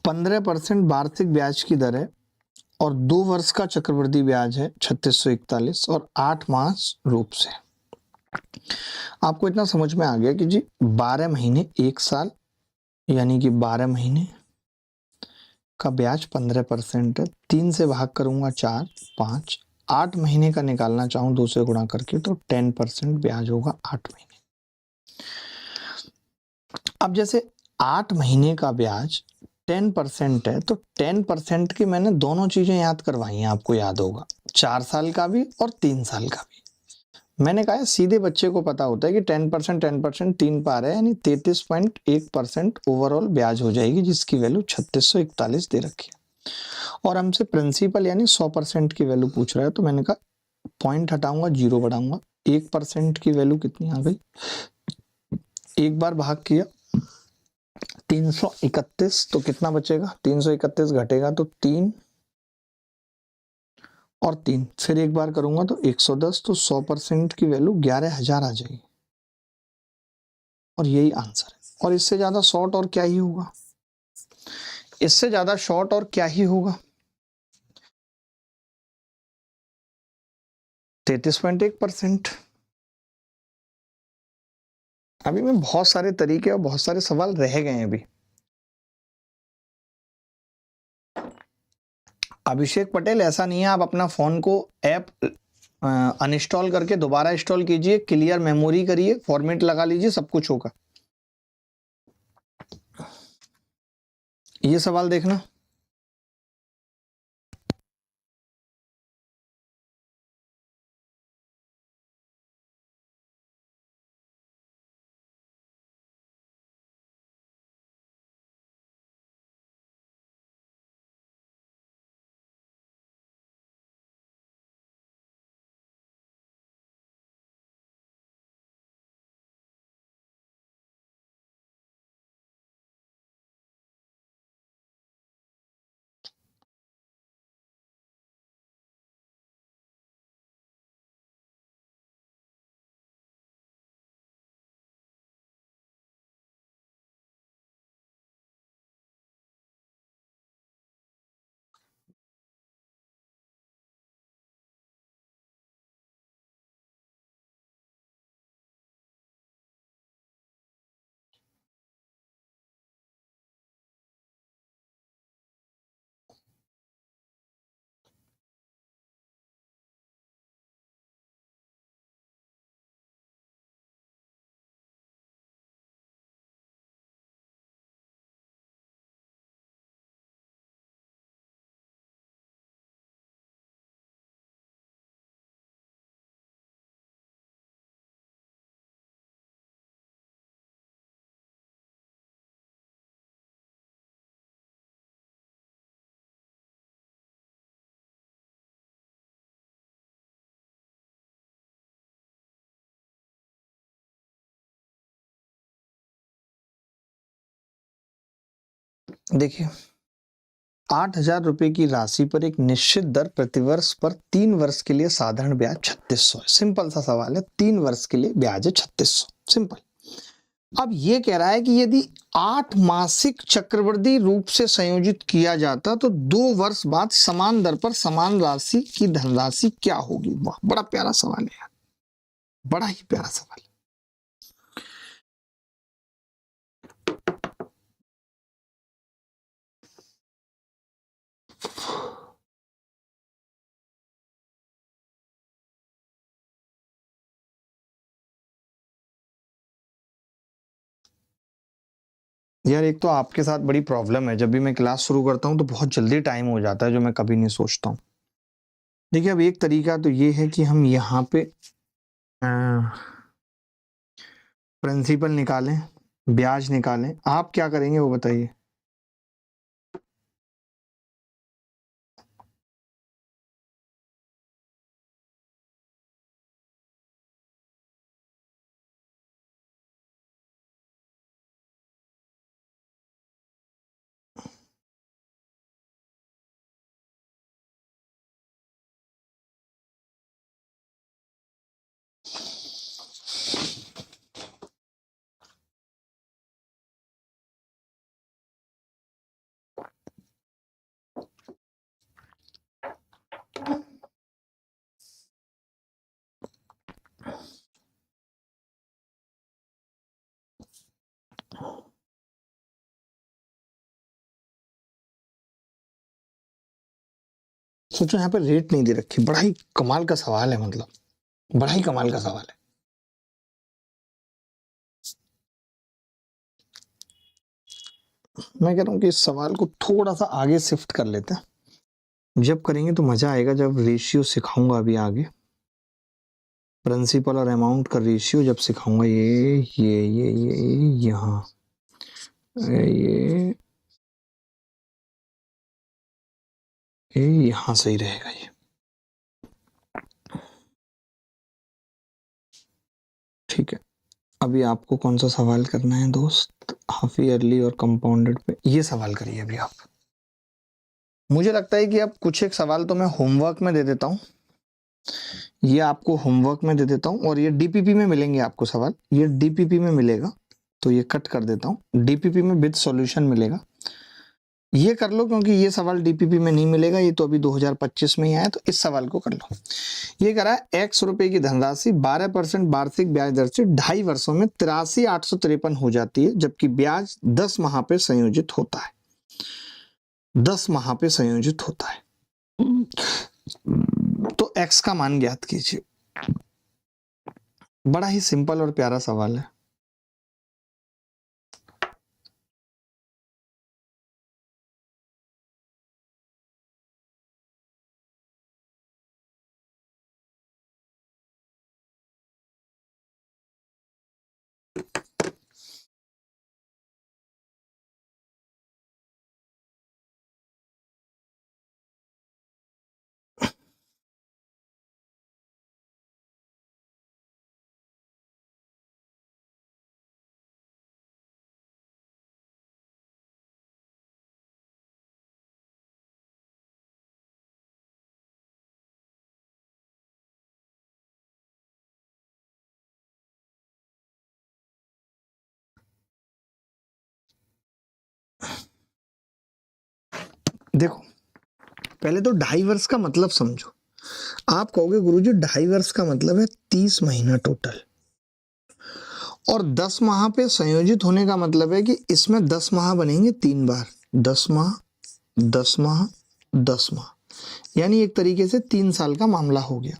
15% वार्षिक ब्याज की दर है, और 2 वर्ष का चक्रवृद्धि ब्याज है 3641, और 8 मास रूप से। आपको इतना समझ में आ गया कि जी 12 महीने 1 साल, यानी कि 12 महीने का ब्याज 15% है। 3 से भाग करूंगा 4, 5, 8 महीने का निकालना चाहूं 2 से गुणा करके तो 10% ब्याज होगा 8 महीने। अब जैसे 8 महीने का ब्याज 10% है, तो 10% की मैंने दोनों चीजें याद करवाई हैं, आपको याद होगा, 4 साल का भी और 3 साल का भी। मैंने कहा है सीधे बच्चे को पता होता है कि 10%, 10%, 3 पार है, यानी 33.1% ओवरऑल ब्याज हो जाएगी, जिसकी वैल्यू 3641 दे रखी है। और हमसे प्रिंसिपल यानी 100% की वैल्यू पूछ रहा है, तो मैंने कहा पॉइंट हटाऊंगा, 0 बढ़ाऊंगा। 1% की वैल्यू कितनी आ गई, एक बार भाग किया 331, तो कितना बचेगा, 331 घटेगा तो 3 और 3, फिर एक बार करूंगा तो 110, तो 100% की वैल्यू 11,000 आ जाएगी, और यही आंसर है। और इससे ज्यादा शॉर्ट और क्या ही होगा, इससे ज्यादा शॉर्ट और क्या ही होगा। 33.1%। अभी में बहुत सारे तरीके और बहुत सारे सवाल रह गए हैं अभी। अभिषेक पटेल, ऐसा नहीं है, आप अपना फोन को ऐप अनइंस्टॉल करके दोबारा इंस्टॉल कीजिए, क्लियर मेमोरी करिए, फॉर्मेट लगा लीजिए, सब कुछ होगा। ये सवाल देखना, देखिए 8,000 रुपए की राशि पर एक निश्चित दर प्रतिवर्ष पर 3 वर्ष के लिए साधारण ब्याज 3600 है। सिंपल सा सवाल है, 3 वर्ष के लिए ब्याज है 3600, सिंपल। अब ये कह रहा है कि यदि 8 मासिक चक्रवृद्धि रूप से संयोजित किया जाता तो 2 वर्ष बाद समान दर पर समान राशि की धनराशि क्या होगी। वाह, बड़ा प्यारा सवाल है यार, बड़ा ही प्यारा सवाल है। यार एक तो आपके साथ बड़ी प्रॉब्लम है, जब भी मैं क्लास शुरू करता हूँ तो बहुत जल्दी टाइम हो जाता है, जो मैं कभी नहीं सोचता हूँ। देखिए अब एक तरीका तो ये है कि हम यहाँ पे प्रिंसिपल निकालें, ब्याज निकालें। आप क्या करेंगे वो बताइए। सोचो यहाँ पे रेट नहीं दे रखी, बड़ा ही कमाल का सवाल है, मतलब बड़ा ही कमाल का सवाल है। मैं कह रहा हूँ कि इस सवाल को थोड़ा सा आगे शिफ्ट कर लेते हैं, जब करेंगे तो मजा आएगा, जब रेशियो सिखाऊंगा अभी आगे, प्रिंसिपल और अमाउंट का रेशियो जब सिखाऊंगा। ये यहाँ ये यहाँ सही रहेगा ये। ठीक है, अभी आपको कौन सा सवाल करना है दोस्त, हाफ ईयरली और कंपाउंडेड पे ये सवाल करिए अभी आप। मुझे लगता है कि अब कुछ एक सवाल तो मैं होमवर्क में दे देता हूँ, ये आपको होमवर्क में दे देता हूँ, और ये डीपीपी में मिलेंगे आपको सवाल, ये डीपीपी में मिलेगा, तो ये कट कर देता हूँ, डीपीपी में विद सॉल्यूशन मिलेगा। ये कर लो क्योंकि ये सवाल डीपीपी में नहीं मिलेगा, ये तो अभी 2025 में ही आया, तो इस सवाल को कर लो। ये करा है ₹X की धनराशि 12% वार्षिक ब्याज दर से 2.5 वर्षों में 83,853 हो जाती है, जबकि ब्याज 10 माह पे संयोजित होता है, 10 माह पे संयोजित होता है। तो X का मान ज्ञात कीजिए। बड़ा ही सिंपल और प्यारा सवाल है। देखो पहले तो 2.5 वर्ष का मतलब समझो। आप कहोगे गुरुजी 2.5 वर्ष का मतलब है 30 महीना टोटल, और 10 माह पे संयोजित होने का मतलब है कि इसमें 10 माह बनेंगे 3 बार, 10 माह 10 माह 10 माह, यानी एक तरीके से 3 साल का मामला हो गया।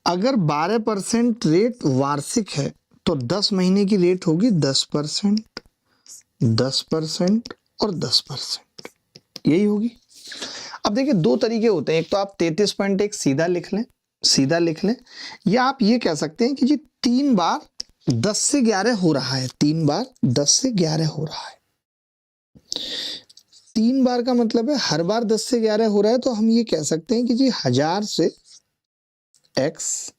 अगर 12% रेट वार्षिक है तो 10 महीने की रेट होगी 10%, 10% और 10%, यही होगी। अब देखिए दो तरीके होते हैं, एक तो आप 33.1 सीधा लिख लें, सीधा लिख लें, या आप ये कह सकते हैं कि जी 3 बार 10 से 11 हो रहा है, 3 बार 10 से 11 हो रहा है। 3 बार का मतलब है हर बार 10 से 11 हो रहा है, तो हम ये कह सकते हैं कि जी 1000 से x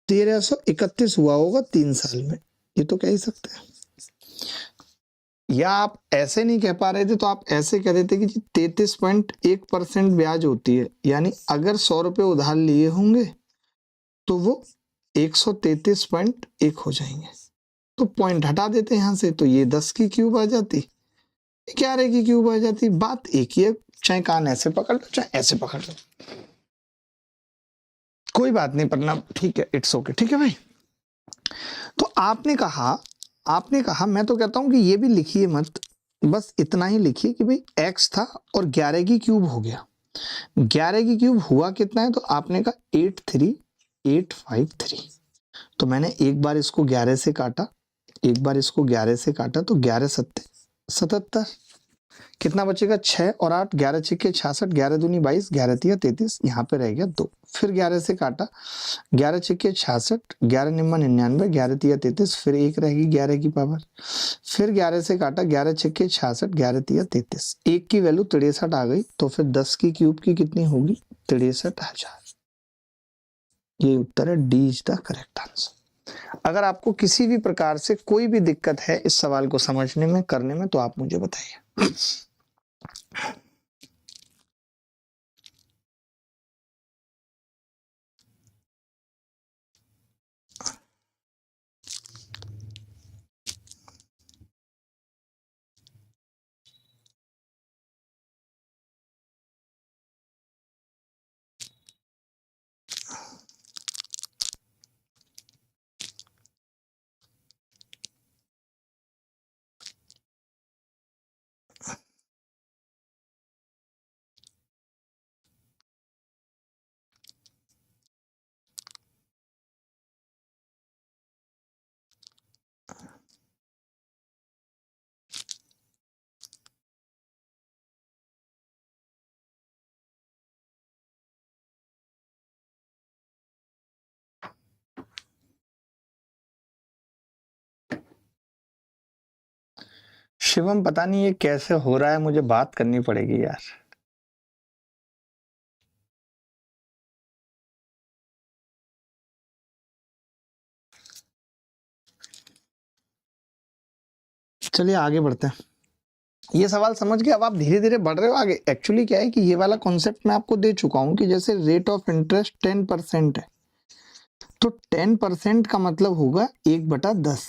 1331 हुआ होगा 3 साल में, ये तो कह ही सकते हैं। या आप ऐसे नहीं कह पा रहे थे तो आप ऐसे कह देते कि जी 33.1% ब्याज होती है, यानी अगर 100 रुपये उधार लिए होंगे तो वो 133.1 हो जाएंगे। तो पॉइंट हटा देते हैं यहाँ से, तो ये 10 की क्यूब आ जाती, 11 की क्यूब आ जाती। बात एक ही है, चाहे कान ऐसे पकड़ लो चाहे ऐसे पकड़ लो, कोई बात नहीं पढ़ना, ठीक है, इट्स ओके, ठीक है भाई। तो आपने कहा मैं तो कहता हूं कि ये भी लिखिए मत, बस इतना ही लिखिए कि भाई x था और 11 की क्यूब हो गया। 11 की क्यूब हुआ कितना है, तो आपने कहा 83853। तो मैंने एक बार इसको 11 से काटा, एक बार इसको 11 से काटा, तो 11 सत्ते 77, कितना बचेगा 6 और 8, 11 छक्के 66, 11 दूनी 22, 11 तिया 33, यहाँ पे रह गया 2। फिर 11 से काटा, 11 छक्के 66, 11 निम्मा 99, 11 तिया 33, फिर एक रहेगी 11 की पावर। फिर 11 से काटा, 11 छक्के 66, 11 तिया 33, एक की वैल्यू 63 आ गई। तो फिर 10 की क्यूब की कितनी होगी, 63,000। ये उत्तर है, D is the correct answer. अगर आपको किसी भी प्रकार से कोई भी दिक्कत है इस सवाल को समझने में, करने में, तो आप मुझे बताइए। शिवम, पता नहीं ये कैसे हो रहा है, मुझे बात करनी पड़ेगी यार। चलिए आगे बढ़ते हैं। ये सवाल समझ के अब आप धीरे धीरे बढ़ रहे हो आगे। एक्चुअली क्या है कि ये वाला कॉन्सेप्ट मैं आपको दे चुका हूं कि जैसे रेट ऑफ इंटरेस्ट 10% है, तो 10% का मतलब होगा 1/10,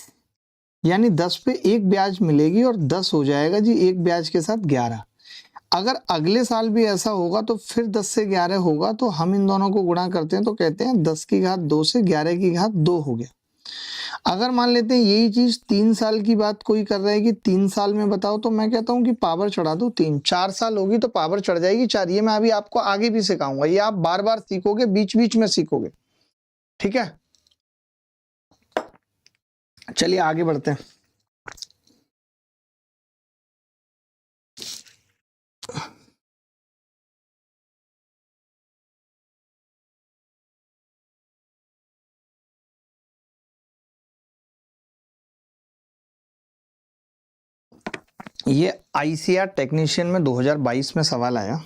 यानी 10 पे एक ब्याज मिलेगी और 10 हो जाएगा जी एक ब्याज के साथ 11। अगर अगले साल भी ऐसा होगा तो फिर 10 से 11 होगा, तो हम इन दोनों को गुणा करते हैं तो कहते हैं 10 की घात 2 से 11 की घात 2 हो गया। अगर मान लेते हैं यही चीज 3 साल की बात कोई कर रहा है कि 3 साल में बताओ, तो मैं कहता हूं कि पावर चढ़ा दो 3। 4 साल होगी तो पावर चढ़ जाएगी 4। ये मैं अभी आपको आगे भी सिखाऊंगा, ये आप बार बार सीखोगे, बीच बीच में सीखोगे, ठीक है। चलिए आगे बढ़ते हैं। ये आईसीआर टेक्नीशियन में 2022 में सवाल आया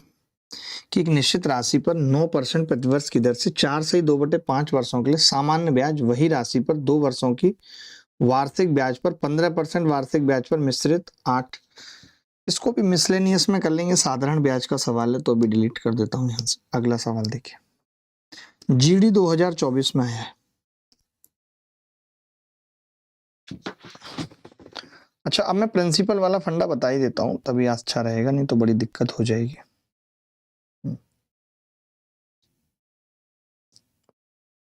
कि एक निश्चित राशि पर 9% प्रतिवर्ष की दर से 4 से 2/5 वर्षों के लिए सामान्य ब्याज, वही राशि पर 2 वर्षों की वार्षिक ब्याज पर 15% वार्षिक ब्याज पर मिश्रित 8। इसको भी मिसलेनियस में कर लेंगे, साधारण ब्याज का सवाल है तो अभी डिलीट कर देता हूं यहां से। अगला सवाल देखिए, जीडी 2024 में आया है। अच्छा, अब मैं प्रिंसिपल वाला फंडा बता ही देता हूं, तभी अच्छा रहेगा, नहीं तो बड़ी दिक्कत हो जाएगी।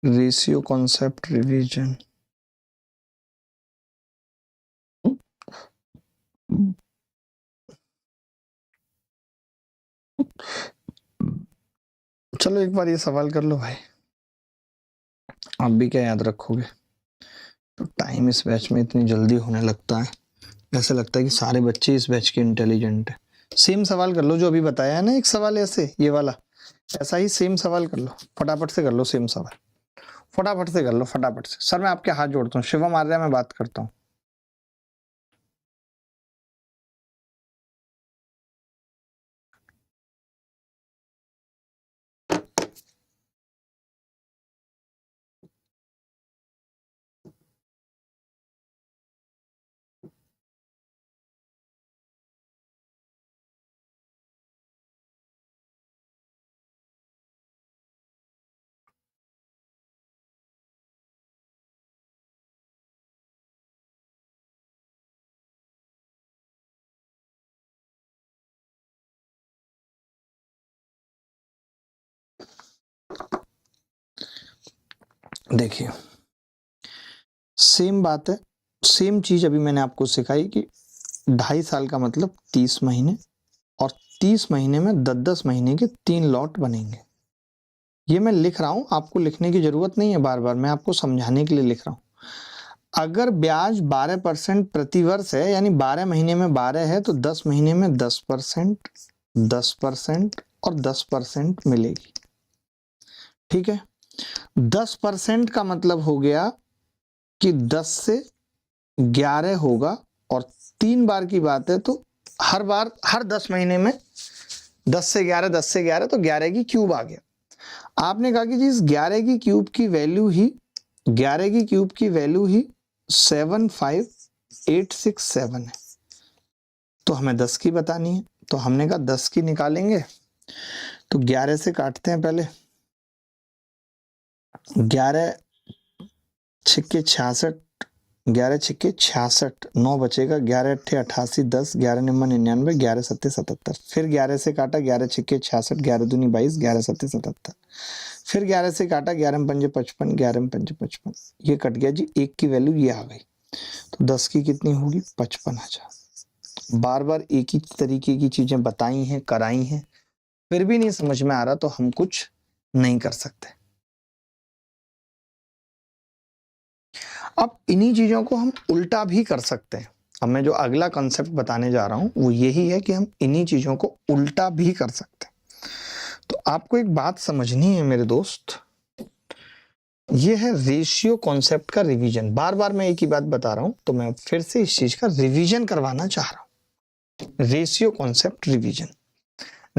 Ratio concept revision. चलो एक बार ये सवाल कर लो भाई, आप भी क्या याद रखोगे। तो टाइम इस बैच में इतनी जल्दी होने लगता है, ऐसा लगता है कि सारे बच्चे इस बैच के इंटेलिजेंट है। सेम सवाल कर लो जो अभी बताया है ना, एक सवाल ऐसे ये वाला, ऐसा ही सेम सवाल कर लो, फटाफट से कर लो सेम सवाल, फटाफट से कर लो, फटाफट से। सर मैं आपके हाथ जोड़ता हूँ, शिवम आर्या मैं बात करता हूँ। देखिए सेम बात है, सेम चीज अभी मैंने आपको सिखाई कि 2.5 साल का मतलब 30 महीने, और 30 महीने में 10-10 महीने के 3 लॉट बनेंगे। ये मैं लिख रहा हूं, आपको लिखने की जरूरत नहीं है बार बार, मैं आपको समझाने के लिए लिख रहा हूं। अगर ब्याज 12% प्रतिवर्ष है, यानी 12 महीने में 12 है, तो 10 महीने में 10%, 10% और 10% मिलेगी। ठीक है, 10% का मतलब हो गया कि 10 से 11 होगा, और 3 बार की बात है तो हर बार हर 10 महीने में 10 से 11, 10 से 11, तो 11 की क्यूब आ गया। आपने कहा कि जी इस 11 की क्यूब की वैल्यू ही 11 की क्यूब की वैल्यू ही 75867 है, तो हमें 10 की बतानी है। तो हमने कहा 10 की निकालेंगे, तो 11 से काटते हैं पहले। 11 छिक्के 66, 11 छिक्के 66, 9 बचेगा, 11 अट्ठे 88, 10, 11 निम्न 99, 11 सत्ते 77, फिर 11 से काटा, 11 छिक्के 66, 11 दूनी 22, 11 सत्ते 77, फिर 11 से काटा, 11 में पंजे 55, 11 में पंजे 55, ये कट गया जी, एक की वैल्यू ये आ गई। तो 10 की कितनी होगी? 55,000। बार बार एक ही तरीके की चीजें बताई हैं, कराई हैं, फिर भी नहीं समझ में आ रहा तो हम कुछ नहीं कर सकते। अब इन्हीं चीजों को हम उल्टा भी कर सकते हैं। अब मैं जो अगला कॉन्सेप्ट बताने जा रहा हूं वो यही है कि हम इन्हीं चीजों को उल्टा भी कर सकते हैं। तो आपको एक बात समझनी है मेरे दोस्त, ये है रेशियो कॉन्सेप्ट का रिवीजन। बार बार मैं एक ही बात बता रहा हूं, तो मैं फिर से इस चीज का रिवीजन करवाना चाह रहा हूं। Ratio concept revision,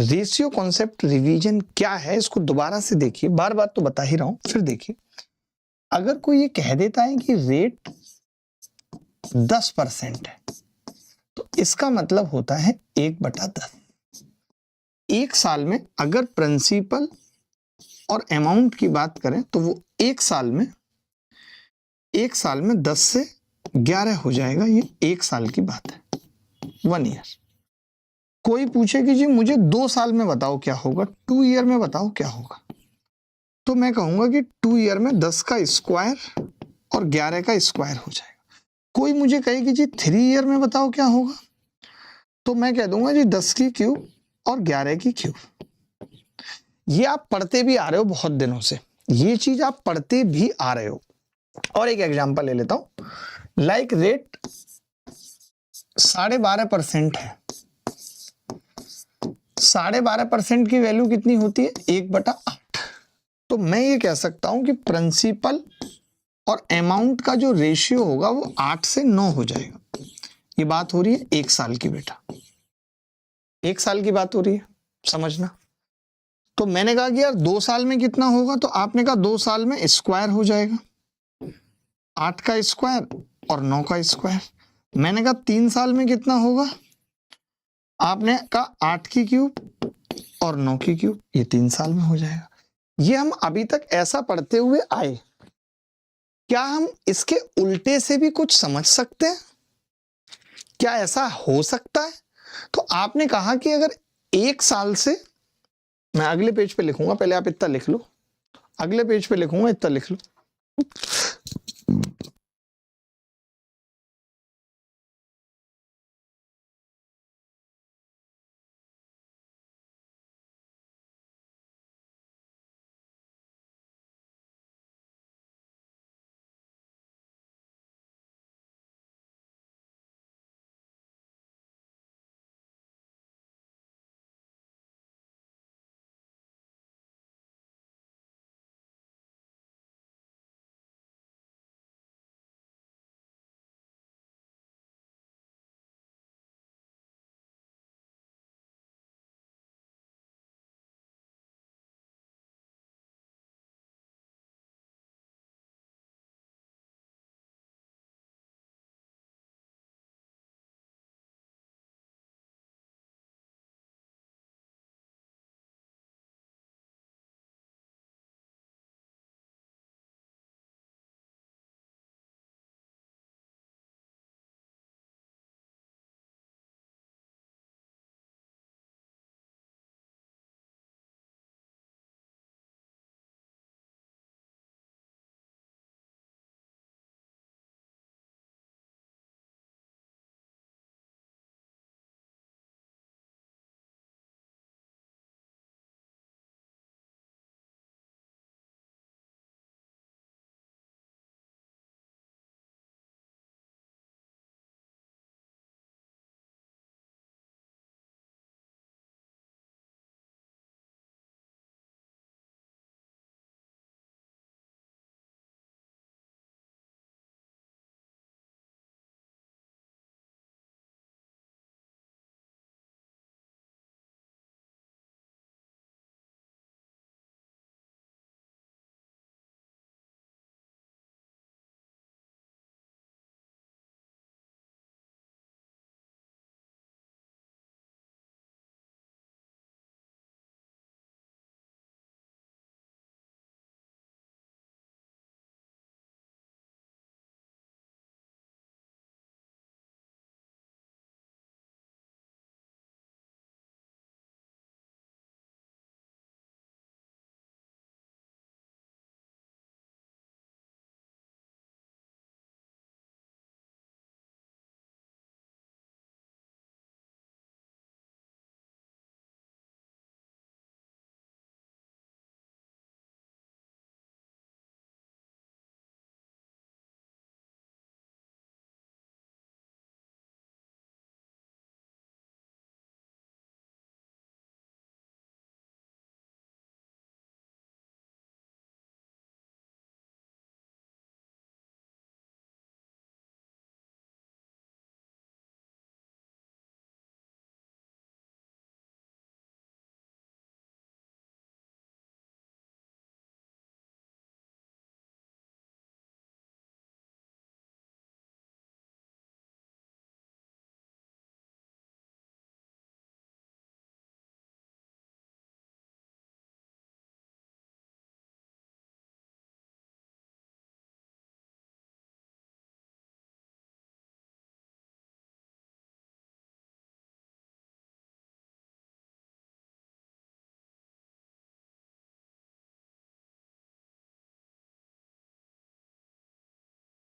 ratio concept revision क्या है, इसको दोबारा से देखिए, बार बार तो बता ही रहा हूं, फिर देखिए। अगर कोई ये कह देता है कि रेट 10% है, तो इसका मतलब होता है 1/10। एक साल में अगर प्रिंसिपल और अमाउंट की बात करें तो वो एक साल में 10 से 11 हो जाएगा। ये एक साल की बात है, 1 ईयर। कोई पूछे कि जी मुझे 2 साल में बताओ क्या होगा, 2 ईयर में बताओ क्या होगा, तो मैं कहूंगा कि 2 ईयर में 10 का स्क्वायर और 11 का स्क्वायर हो जाएगा। कोई मुझे कहे कि जी 3 ईयर में बताओ क्या होगा, तो मैं कह दूंगा जी 10 की क्यूब और 11 की क्यूब। ये आप पढ़ते भी आ रहे हो बहुत दिनों से, ये चीज आप पढ़ते भी आ रहे हो। और एक एग्जांपल ले लेता हूं, लाइक रेट 12.5% है। 12.5% की वैल्यू कितनी होती है? 1/8। तो मैं ये कह सकता हूं कि प्रिंसिपल और अमाउंट का जो रेशियो होगा वो 8 से 9 हो जाएगा। ये बात हो रही है एक साल की, बेटा एक साल की बात हो रही है, समझना। तो मैंने कहा कि यार 2 साल में कितना होगा, तो आपने कहा 2 साल में स्क्वायर हो जाएगा, 8 का स्क्वायर और 9 का स्क्वायर। मैंने कहा 3 साल में कितना होगा, आपने कहा 8 की क्यूब और 9 की क्यूब, ये 3 साल में हो जाएगा। ये हम अभी तक ऐसा पढ़ते हुए आए, क्या हम इसके उल्टे से भी कुछ समझ सकते हैं? क्या ऐसा हो सकता है? तो आपने कहा कि अगर एक साल से, मैं अगले पेज पे लिखूंगा, पहले आप इतना लिख लो, अगले पेज पे लिखूंगा, इतना लिख लो।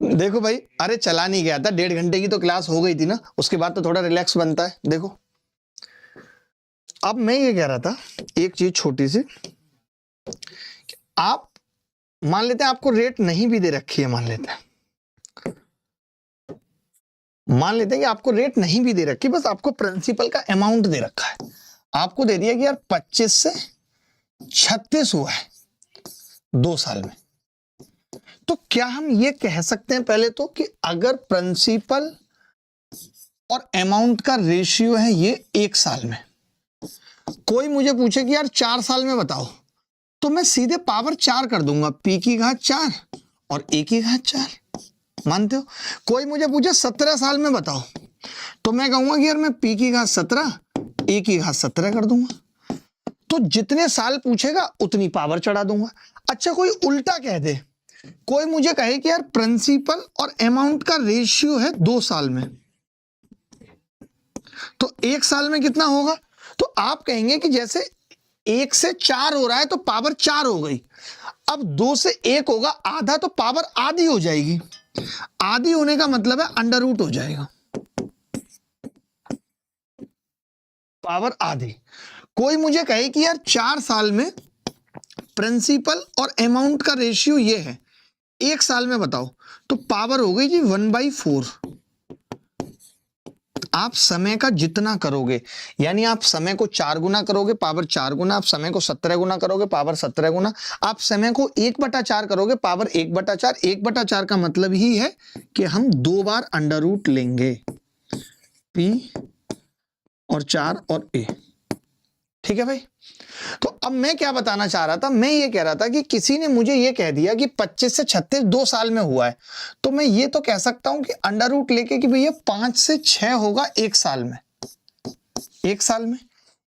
देखो भाई, अरे चला नहीं गया था, 1.5 घंटे की तो क्लास हो गई थी ना, उसके बाद तो थोड़ा रिलैक्स बनता है। देखो अब मैं ये कह रहा था एक चीज छोटी सी, आप मान लेते हैं आपको रेट नहीं भी दे रखी है, मान लेते हैं कि आपको रेट नहीं भी दे रखी, बस आपको प्रिंसिपल का अमाउंट दे रखा है, आपको दे दिया कि यार 25 से 36 हुआ है 2 साल में। तो क्या हम ये कह सकते हैं पहले तो कि अगर प्रिंसिपल और अमाउंट का रेशियो है ये 1 साल में, कोई मुझे पूछे कि यार 4 साल में बताओ, तो मैं सीधे पावर 4 कर दूंगा, पी की घात 4 और ए की घात 4। मानते हो? कोई मुझे पूछे 17 साल में बताओ, तो मैं कहूंगा कि यार मैं पी की घात 17 ए की घात 17 कर दूंगा। तो जितने साल पूछेगा उतनी पावर चढ़ा दूंगा। अच्छा कोई उल्टा कह दे, कोई मुझे कहे कि यार प्रिंसिपल और अमाउंट का रेशियो है 2 साल में, तो 1 साल में कितना होगा? तो आप कहेंगे कि जैसे 1 से 4 हो रहा है तो पावर 4 हो गई, अब 2 से 1 होगा आधा, तो पावर आधी हो जाएगी। आधी होने का मतलब है अंडर रूट हो जाएगा, पावर आधी। कोई मुझे कहे कि यार 4 साल में प्रिंसिपल और अमाउंट का रेशियो ये है, 1 साल में बताओ, तो पावर हो गई जी 1/4। आप समय का जितना करोगे, यानी आप समय को 4 गुना करोगे पावर 4 गुना, आप समय को 17 गुना करोगे पावर 17 गुना, आप समय को 1/4 करोगे पावर 1/4। 1/4 का मतलब ही है कि हम 2 बार अंडर रूट लेंगे, पी और 4 और ए। ठीक है भाई। तो अब मैं क्या बताना चाह रहा था, मैं ये कह रहा था कि किसी ने मुझे ये कह दिया कि 25 से 36 2 साल में हुआ है, तो मैं ये तो कह सकता हूं कि अंडर रूट लेके कि भैया 5 से 6 होगा 1 साल में, 1 साल में,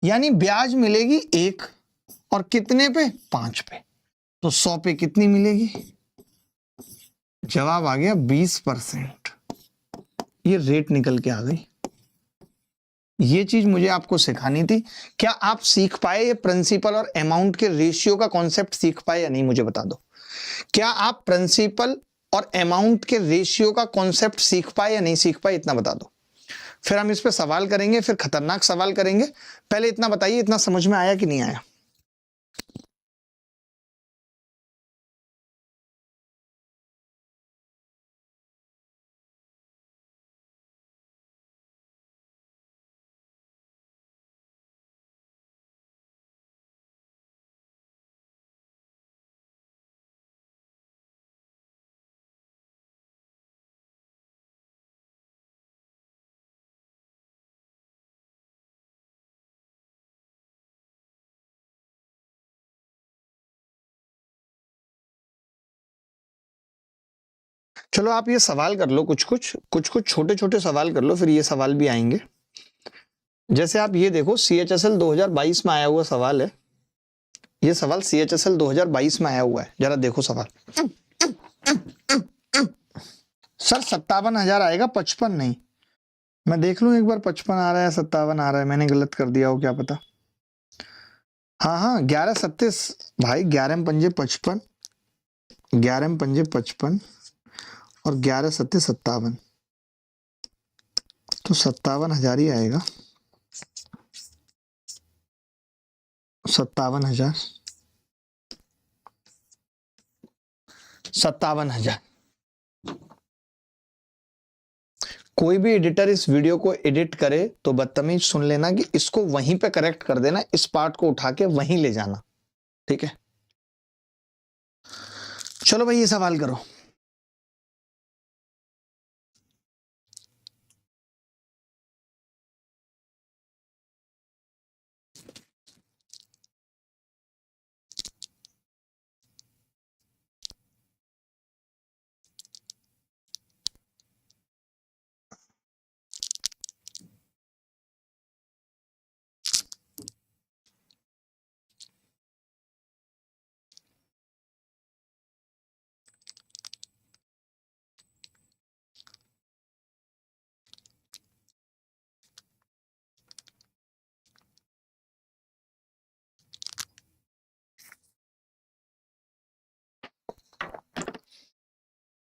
यानी ब्याज मिलेगी 1 और कितने पे? 5 पे। तो 100 पे कितनी मिलेगी? जवाब आ गया 20%। ये रेट निकल के आ गई। ये चीज मुझे आपको सिखानी थी। क्या आप सीख पाए ये प्रिंसिपल और अमाउंट के रेशियो का कॉन्सेप्ट सीख पाए या नहीं, मुझे बता दो। क्या आप प्रिंसिपल और अमाउंट के रेशियो का कॉन्सेप्ट सीख पाए या नहीं सीख पाए, इतना बता दो। फिर हम इस पे सवाल करेंगे, फिर खतरनाक सवाल करेंगे। पहले इतना बताइए, इतना समझ में आया कि नहीं आया? चलो आप ये सवाल कर लो, कुछ छोटे छोटे सवाल कर लो, फिर ये सवाल भी आएंगे। जैसे आप ये देखो, CHSL 2022 में आया हुआ सवाल है, ये सवाल CHSL 2022 में आया हुआ है, जरा देखो सवाल। सर 57,000 आएगा, 55 नहीं। मैं देख लूं एक बार, 55 आ रहा है 57 आ रहा है, मैंने गलत कर दिया हो क्या पता। हाँ हाँ 11 37 भाई, 11 में पंजे 55, 11 में पंजे 55 और 11 सत्ते 57, तो 57,000 ही आएगा। 57,000, 57,000। कोई भी एडिटर इस वीडियो को एडिट करे तो बदतमीज सुन लेना कि इसको वहीं पे करेक्ट कर देना, इस पार्ट को उठा के वहीं ले जाना, ठीक है? चलो भाई ये सवाल करो।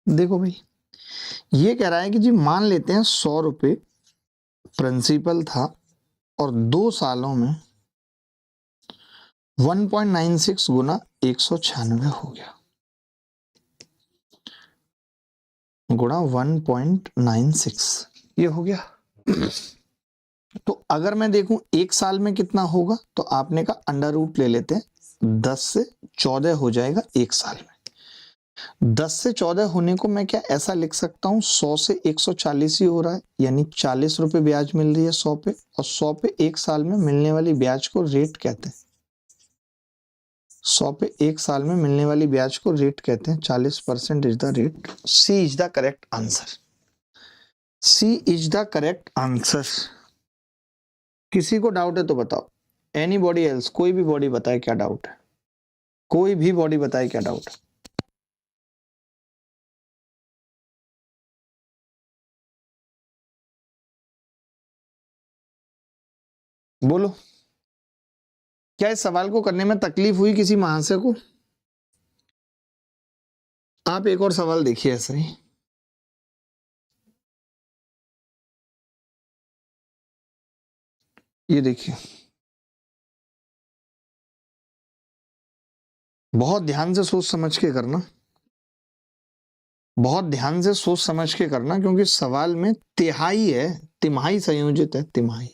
देखो भाई, ये कह रहा है कि जी मान लेते हैं 100 रुपये प्रिंसिपल था और 2 सालों में 1.96 गुना 196 हो गया, गुणा 1.96 ये हो गया। तो अगर मैं देखूं 1 साल में कितना होगा, तो आपने का अंडर रूट ले लेते हैं, 10 से 14 हो जाएगा 1 साल में। 10 से 14 होने को मैं क्या ऐसा लिख सकता हूं, 100 से 140 ही हो रहा है, यानी 40 रुपए ब्याज मिल रही है 100 पे, और 100 पे 1 साल में मिलने वाली ब्याज को रेट कहते हैं। 100 पे 1 साल में मिलने वाली ब्याज को रेट कहते हैं। 40% is the rate. C is the correct answer. C is the correct answer. किसी को डाउट है तो बताओ। एनी बॉडी एल्स, कोई भी बॉडी बताए क्या डाउट है, कोई भी बॉडी बताए क्या डाउट है। बोलो, क्या इस सवाल को करने में तकलीफ हुई किसी महाशय को? आप एक और सवाल देखिए ऐसा ही। ये देखिए, बहुत ध्यान से सोच समझ के करना, बहुत ध्यान से सोच समझ के करना, क्योंकि सवाल में तिहाई है, तिमाही संयोजित है, तिमाही।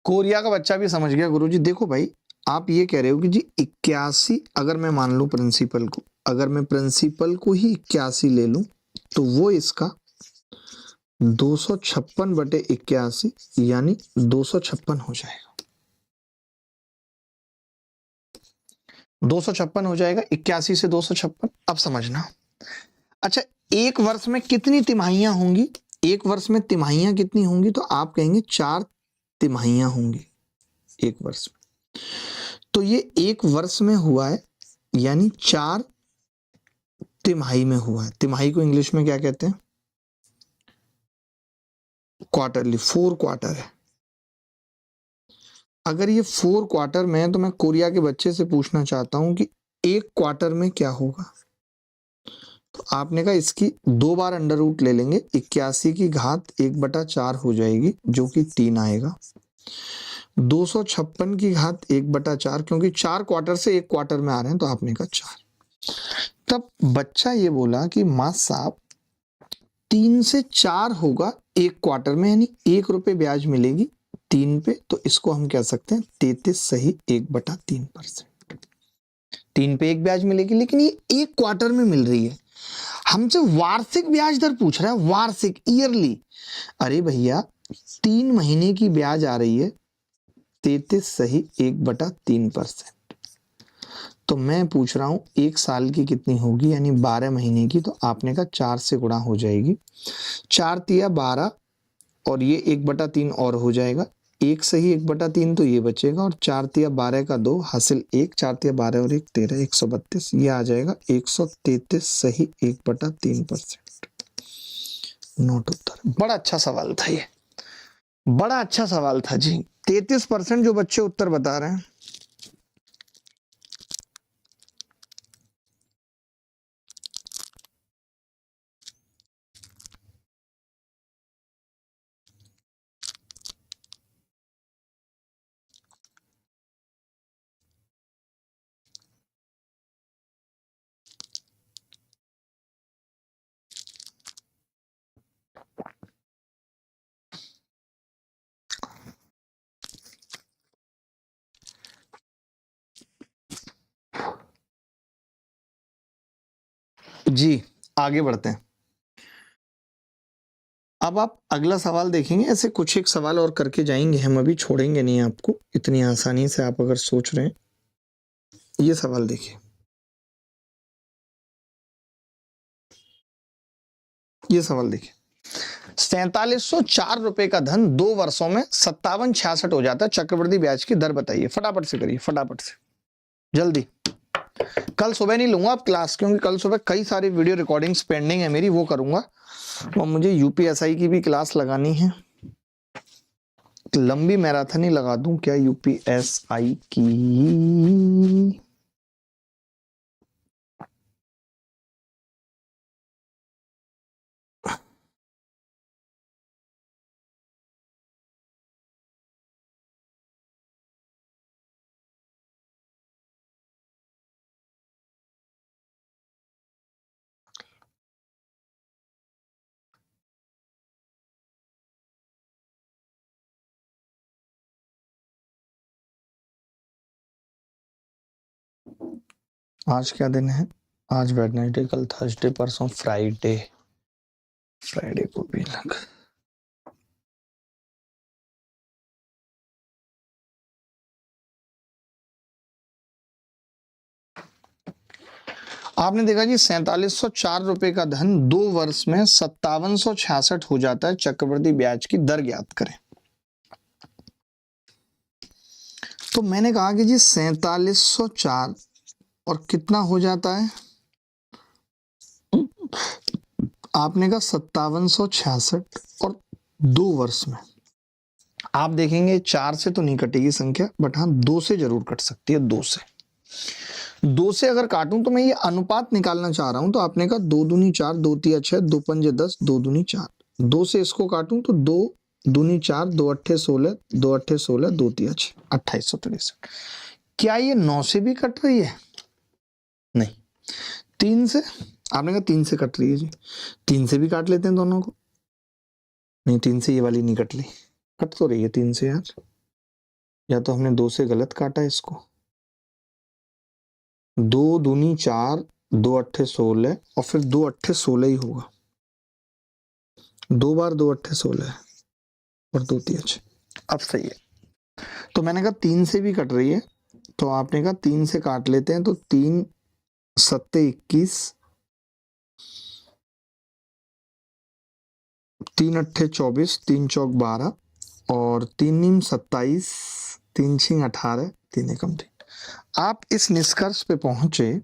कोरिया का बच्चा भी समझ गया गुरुजी। देखो भाई, आप ये कह रहे हो कि जी 81, अगर मैं मान लूं प्रिंसिपल को, अगर मैं प्रिंसिपल को ही 81 ले लूं, तो वो इसका 256/81 यानी 256 हो जाएगा। 256 हो जाएगा, 81 से 256। अब समझना, अच्छा एक वर्ष में कितनी तिमाहियां होंगी? एक वर्ष में तिमाहियां कितनी होंगी? तो आप कहेंगे 4 तिमाहियां होंगी एक वर्ष में। तो ये एक वर्ष में हुआ है, यानी 4 तिमाही में हुआ है। तिमाही को इंग्लिश में क्या कहते हैं? क्वार्टरली, 4 क्वार्टर है। अगर ये 4 क्वार्टर में है, तो मैं कोरिया के बच्चे से पूछना चाहता हूं कि एक क्वार्टर में क्या होगा। तो आपने कहा इसकी 2 बार अंडर रूट ले लेंगे, 81 की घात 1/4 हो जाएगी, जो कि 3 आएगा। 256 की घात 1/4, क्योंकि 4 क्वार्टर से एक क्वार्टर में आ रहे हैं, तो आपने कहा 4। तब बच्चा ये बोला कि मां साहब 3 से 4 होगा एक क्वार्टर में, यानी 1 रुपए ब्याज मिलेगी 3 पे, तो इसको हम कह सकते हैं 33 सही 1/3%। 3 पे 1 ब्याज मिलेगी, लेकिन ये एक क्वार्टर में मिल रही है। हमसे वार्षिक ब्याज दर पूछ रहा है, वार्षिक, ईयरली। अरे भैया 3 महीने की ब्याज आ रही है 33 सही 1/3%। तो मैं पूछ रहा हूं 1 साल की कितनी होगी, यानी 12 महीने की। तो आपने कहा 4 से गुणा हो जाएगी, 4 तिया 12, और ये 1/3 और हो जाएगा। 1 सही 1/3 तो ये बचेगा, और 4 तिया 12 का 2 हासिल 1, 4 तिया 12 और 1 13, 132। ये आ जाएगा 133 सही 1/3%। नोट उत्तर। बड़ा अच्छा सवाल था ये, बड़ा अच्छा सवाल था जी। 33% जो बच्चे उत्तर बता रहे हैं। जी आगे बढ़ते हैं। अब आप अगला सवाल देखेंगे, ऐसे कुछ एक सवाल और करके जाएंगे हम, अभी छोड़ेंगे नहीं आपको इतनी आसानी से। आप अगर सोच रहे हैं, ये सवाल देखिए, ये सवाल देखिए। 4704 रुपए का धन 2 वर्षों में 5766 हो जाता है, चक्रवृद्धि ब्याज की दर बताइए। फटाफट से करिए, फटाफट से, जल्दी। कल सुबह नहीं लूंगा आप क्लास, क्योंकि कल सुबह कई सारी वीडियो रिकॉर्डिंग्स पेंडिंग है मेरी, वो करूंगा। और मुझे यूपीएसआई की भी क्लास लगानी है, लंबी मैराथन ही लगा दूं क्या यूपीएसआई की। आज क्या दिन है? आज वेडनेसडे, कल थर्सडे, परसों फ्राइडे। फ्राइडे को भी लग, आपने देखा जी 4704 रुपए का धन 2 वर्ष में 5766 हो जाता है, चक्रवृद्धि ब्याज की दर ज्ञात करें। तो मैंने कहा कि जी 4704 और कितना हो जाता है, आपने कहा 5766 और 2 वर्ष में। आप देखेंगे 4 से तो नहीं कटेगी संख्या, बट हाँ 2 से जरूर कट सकती है। 2 से अगर काटूं तो मैं ये अनुपात निकालना चाह रहा हूं, तो आपने कहा 2 दूनी 4, 2 तिया 6, 2 पंजे 10, 2 दूनी 4। 2 से इसको काटूं तो 2 दूनी 4, 2 अट्ठे 16, 2 अट्ठे 16, 2 तिया 6, 2863। क्या ये 9 से भी कट रही है? नहीं। 3 से, आपने कहा 3 से कट रही है जी, 3 से भी काट लेते हैं दोनों को। नहीं, 3 से ये वाली नहीं कट ली, कट तो रही है 3 से यार, या तो हमने 2 से गलत काटा इसको। 2 दूनी 4, 2 अट्ठे 16 और फिर 2 अट्ठे 16 ही होगा। 2 बार 2 अट्ठे 16 और 2 तिया 6। अब सही है। तो मैंने कहा 3 से भी कट रही है, तो आपने कहा 3 से काट लेते हैं, तो 3 सत्ते 21, 3 अट्ठे 24, 3 चौक 12 और 3 नीम 27, 3 छिंग 18, 3 एकम 3। आप इस निष्कर्ष पे पहुंचे,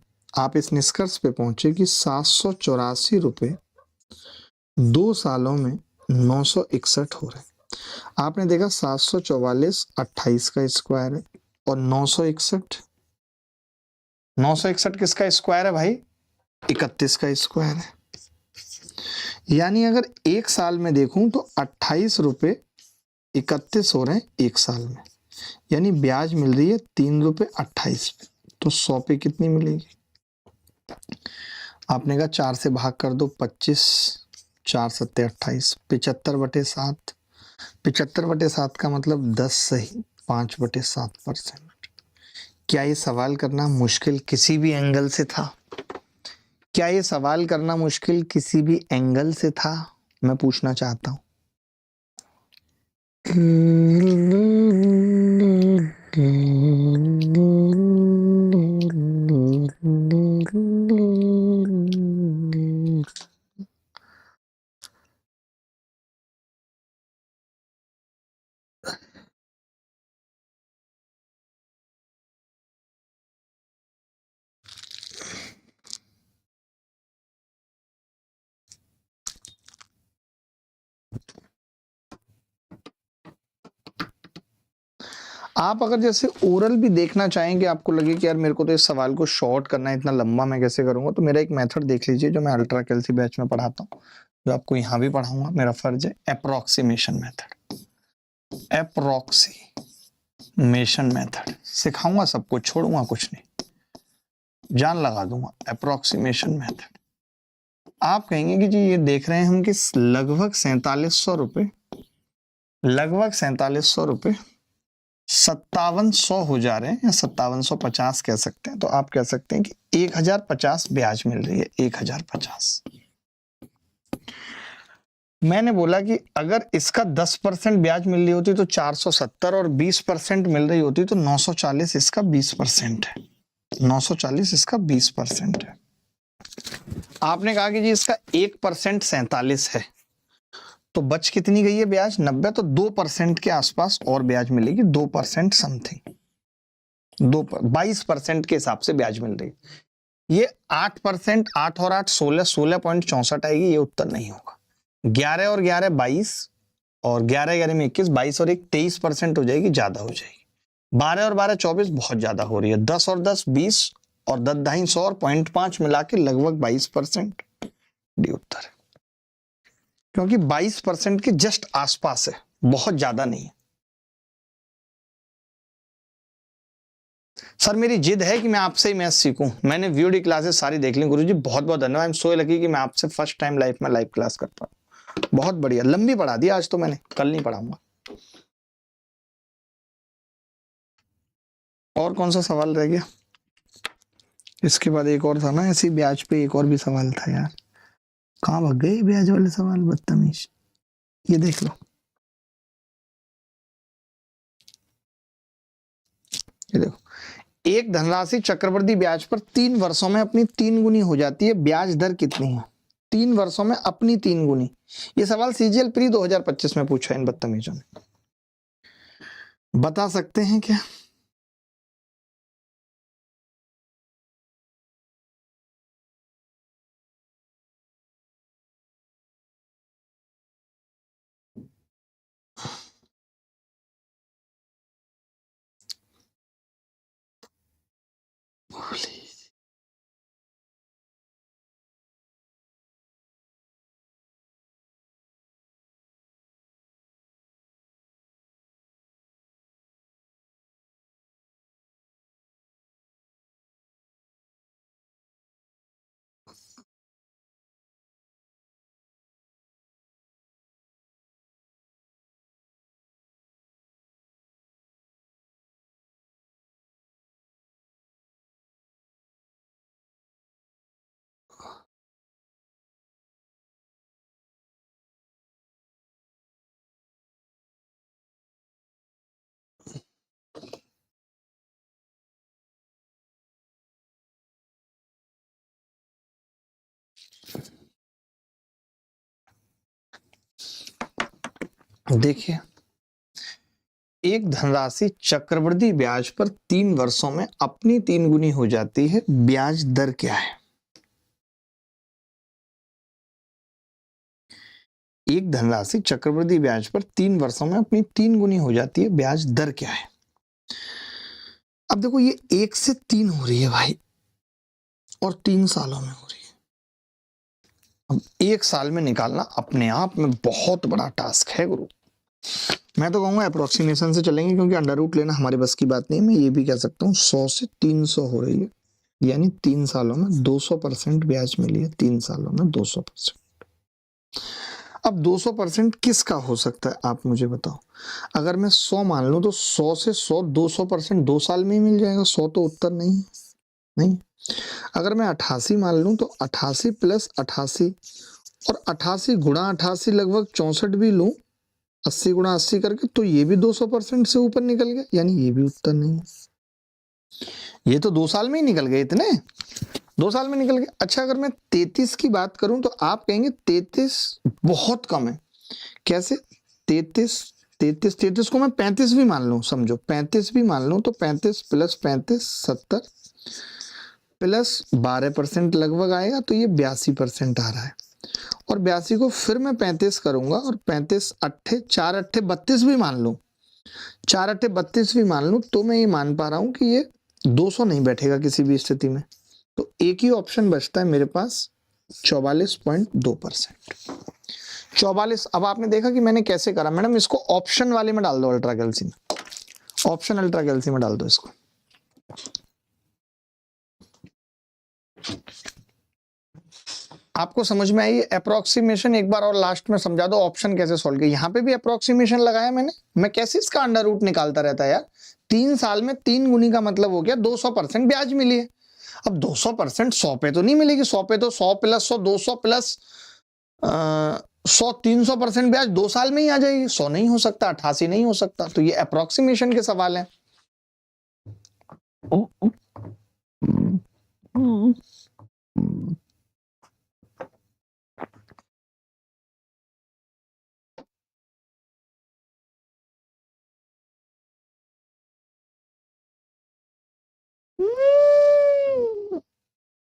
कि 784 रुपए 2 सालों में 961 हो रहे हैं। आपने देखा 744 28 का स्क्वायर है और 961 किसका स्क्वायर है भाई? 31 का स्क्वायर है। यानी अगर 1 साल में देखूं तो 28 रुपए 31 हो रहे हैं 1 साल में, यानी ब्याज मिल रही है 3 रुपए 28 पे। तो 100 पे कितनी मिलेगी? आपने कहा 4 से भाग कर दो, 25, 4 सत्ते 28, 75/7। 75/7 का मतलब 10 सही 5/7%। क्या ये सवाल करना मुश्किल किसी भी एंगल से था? क्या ये सवाल करना मुश्किल किसी भी एंगल से था? मैं पूछना चाहता हूं। आप अगर जैसे ओरल भी देखना चाहेंगे, आपको लगे कि यार मेरे को तो इस सवाल को शॉर्ट करना है, इतना लंबा मैं कैसे करूंगा, तो मेरा एक मेथड देख लीजिए जो मैं अल्ट्रा कैल्सी बैच में पढ़ाता हूँ, जो आपको यहाँ भी पढ़ाऊंगा। मेरा फर्ज है अप्रोक्सीमेशन मेथड। अप्रोक्सीमेशन मेथड सिखाऊंगा, सब कुछ छोड़ूंगा कुछ नहीं, जान लगा दूंगा। Approximation method. आप कहेंगे कि जी ये देख रहे हैं हम कि लगभग 4700 रुपए 5700 हो जा रहे हैं, या 5750 कह सकते हैं। तो आप कह सकते हैं कि 1050 ब्याज मिल रही है, 1050। मैंने बोला कि अगर इसका 10% ब्याज मिल रही होती तो 470 और 20% मिल रही होती तो 940, इसका 20% है। 940 इसका 20% है। आपने कहा कि जी इसका 1% 47 है, तो बच कितनी गई है ब्याज? 90। तो 2% के आसपास और ब्याज मिलेगी, 2% समथिंग, 22% के हिसाब से ब्याज मिल रही है। ये 8%, 8 और 8 16, 16.64 आएगी, ये उत्तर नहीं होगा। 11 और 11 22, और 11 11 में 21, 22 और 1 23% हो जाएगी, ज्यादा हो जाएगी। 12 और 12 24, बहुत ज्यादा हो रही है। 10 और 10 20, और 10 ढाई 100 और 0.5 मिला के लगभग 22%। डी उत्तर है, क्योंकि 22% के जस्ट आसपास है, बहुत ज्यादा नहीं है। सर मेरी जिद है कि मैं आपसे ही मैथ सीखूं। मैंने वीडियो क्लासेस सारी देख ली गुरुजी, बहुत बहुत धन्यवाद। आई एम सो लकी कि मैं आपसे फर्स्ट टाइम लाइफ में लाइव क्लास कर पा रहा हूं। बहुत बढ़िया, लंबी पढ़ा दी आज तो मैंने, कल नहीं पढ़ाऊंगा। और कौन सा सवाल रह गया? इसके बाद एक और था ना, ऐसी ब्याज पे एक और भी सवाल था यार, कहाँ भाग गए ब्याज वाले सवाल, बदतमीज। ये देख लो, ये देखो, एक धनराशि चक्रवृद्धि ब्याज पर 3 वर्षों में अपनी 3 गुनी हो जाती है, ब्याज दर कितनी है? 3 वर्षों में अपनी 3 गुनी। ये सवाल सीजीएल प्री 2025 में पूछा इन बदतमीजों ने। बता सकते हैं क्या? देखिए, एक धनराशि चक्रवृद्धि ब्याज पर 3 वर्षों में अपनी 3 गुनी हो जाती है, ब्याज दर क्या है? एक धनराशि चक्रवृद्धि ब्याज पर 3 वर्षों में अपनी 3 गुनी हो जाती है, ब्याज दर क्या है? अब देखो, ये 1 से 3 हो रही है भाई, और 3 सालों में हो रही है। अब 1 साल में निकालना अपने आप में बहुत बड़ा टास्क है गुरु। मैं तो कहूंगा अप्रोक्सीमेशन से चलेंगे, क्योंकि अंडर रूट लेना हमारे बस की बात नहीं। मैं ये भी कह सकता हूँ 100 से 300 हो रही है, यानी 3 सालों में 200% ब्याज मिली है। 3 सालों में 200%। अब 200% किसका हो सकता है आप मुझे बताओ। अगर मैं 100 मान लूं तो 100 से 100 200% 2 साल में ही मिल जाएगा। 100 तो उत्तर नहीं है, नहीं। अगर मैं 88 मान लूं तो 88 प्लस 88, और 88 गुणा 88 लगभग 64 भी लूं, 80 गुणा 80 करके, तो ये भी 200% से ऊपर निकल गया, यानी ये भी उत्तर नहीं है। ये तो 2 साल में ही निकल गए, इतने 2 साल में निकल गए। अच्छा, अगर मैं 33 की बात करूं तो आप कहेंगे 33 बहुत कम है। कैसे? 33 को मैं 35 भी मान लूं, समझो 35 भी मान लूं, तो 35 प्लस 35 70 प्लस 12% लगभग आएगा, तो ये 82% आ रहा है। और 82 को फिर मैं 35 करूंगा, और 35 अट्ठे 4 अट्ठे 32 भी मान लूं, 4 अट्ठे 32 भी मान लूं, तो मैं ये मान पा रहा हूं कि ये 200 नहीं बैठेगा किसी भी स्थिति में। तो एक ही ऑप्शन बचता है मेरे पास, 44.2%। 44। अब आपने देखा कि मैंने कैसे करा, मैडम इसको ऑप्शन वाले में डाल दो, अल्ट्रा कैल्सी में, ऑप्शन अल्ट्रा कैल्सी में डाल दो इसको। आपको समझ में आई अप्रोक्सीमेशन? एक बार और लास्ट में समझा दो ऑप्शन कैसे सॉल्व किया। यहाँ पे भी अप्रोक्सीमेशन लगाया मैंने। मैं कैसे इसका अंडर रूट निकालता रहता है यार। 3 साल में 3 गुनी का मतलब हो गया 200% ब्याज मिली है। अब 200% 100 पे तो नहीं मिलेगी, 100 पे तो 100 प्लस 100 200 प्लस 100-300% ब्याज 2 साल में ही आ जाएगी। 100 नहीं हो सकता, 88 नहीं हो सकता। तो ये अप्रोक्सीमेशन के सवाल है।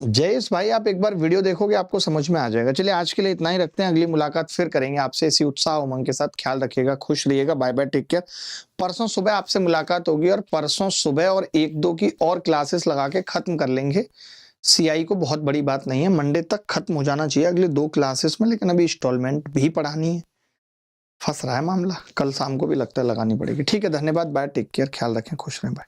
जयेश भाई, आप एक बार वीडियो देखोगे आपको समझ में आ जाएगा। चलिए आज के लिए इतना ही रखते हैं, अगली मुलाकात फिर करेंगे आपसे इसी उत्साह उमंग के साथ। ख्याल रखिएगा, खुश रहिएगा, बाय बाय, टेक केयर। परसों सुबह आपसे मुलाकात होगी और परसों सुबह और 1-2 की और क्लासेस लगा के खत्म कर लेंगे। सीआई को बहुत बड़ी बात नहीं है, मंडे तक खत्म हो जाना चाहिए अगले 2 क्लासेस में, लेकिन अभी इंस्टॉलमेंट भी पढ़ानी है। फंस रहा है मामला, कल शाम को भी लगता है लगानी पड़ेगी। ठीक है, धन्यवाद, बाय, टेक केयर, ख्याल रखें, खुश रहें, बाय।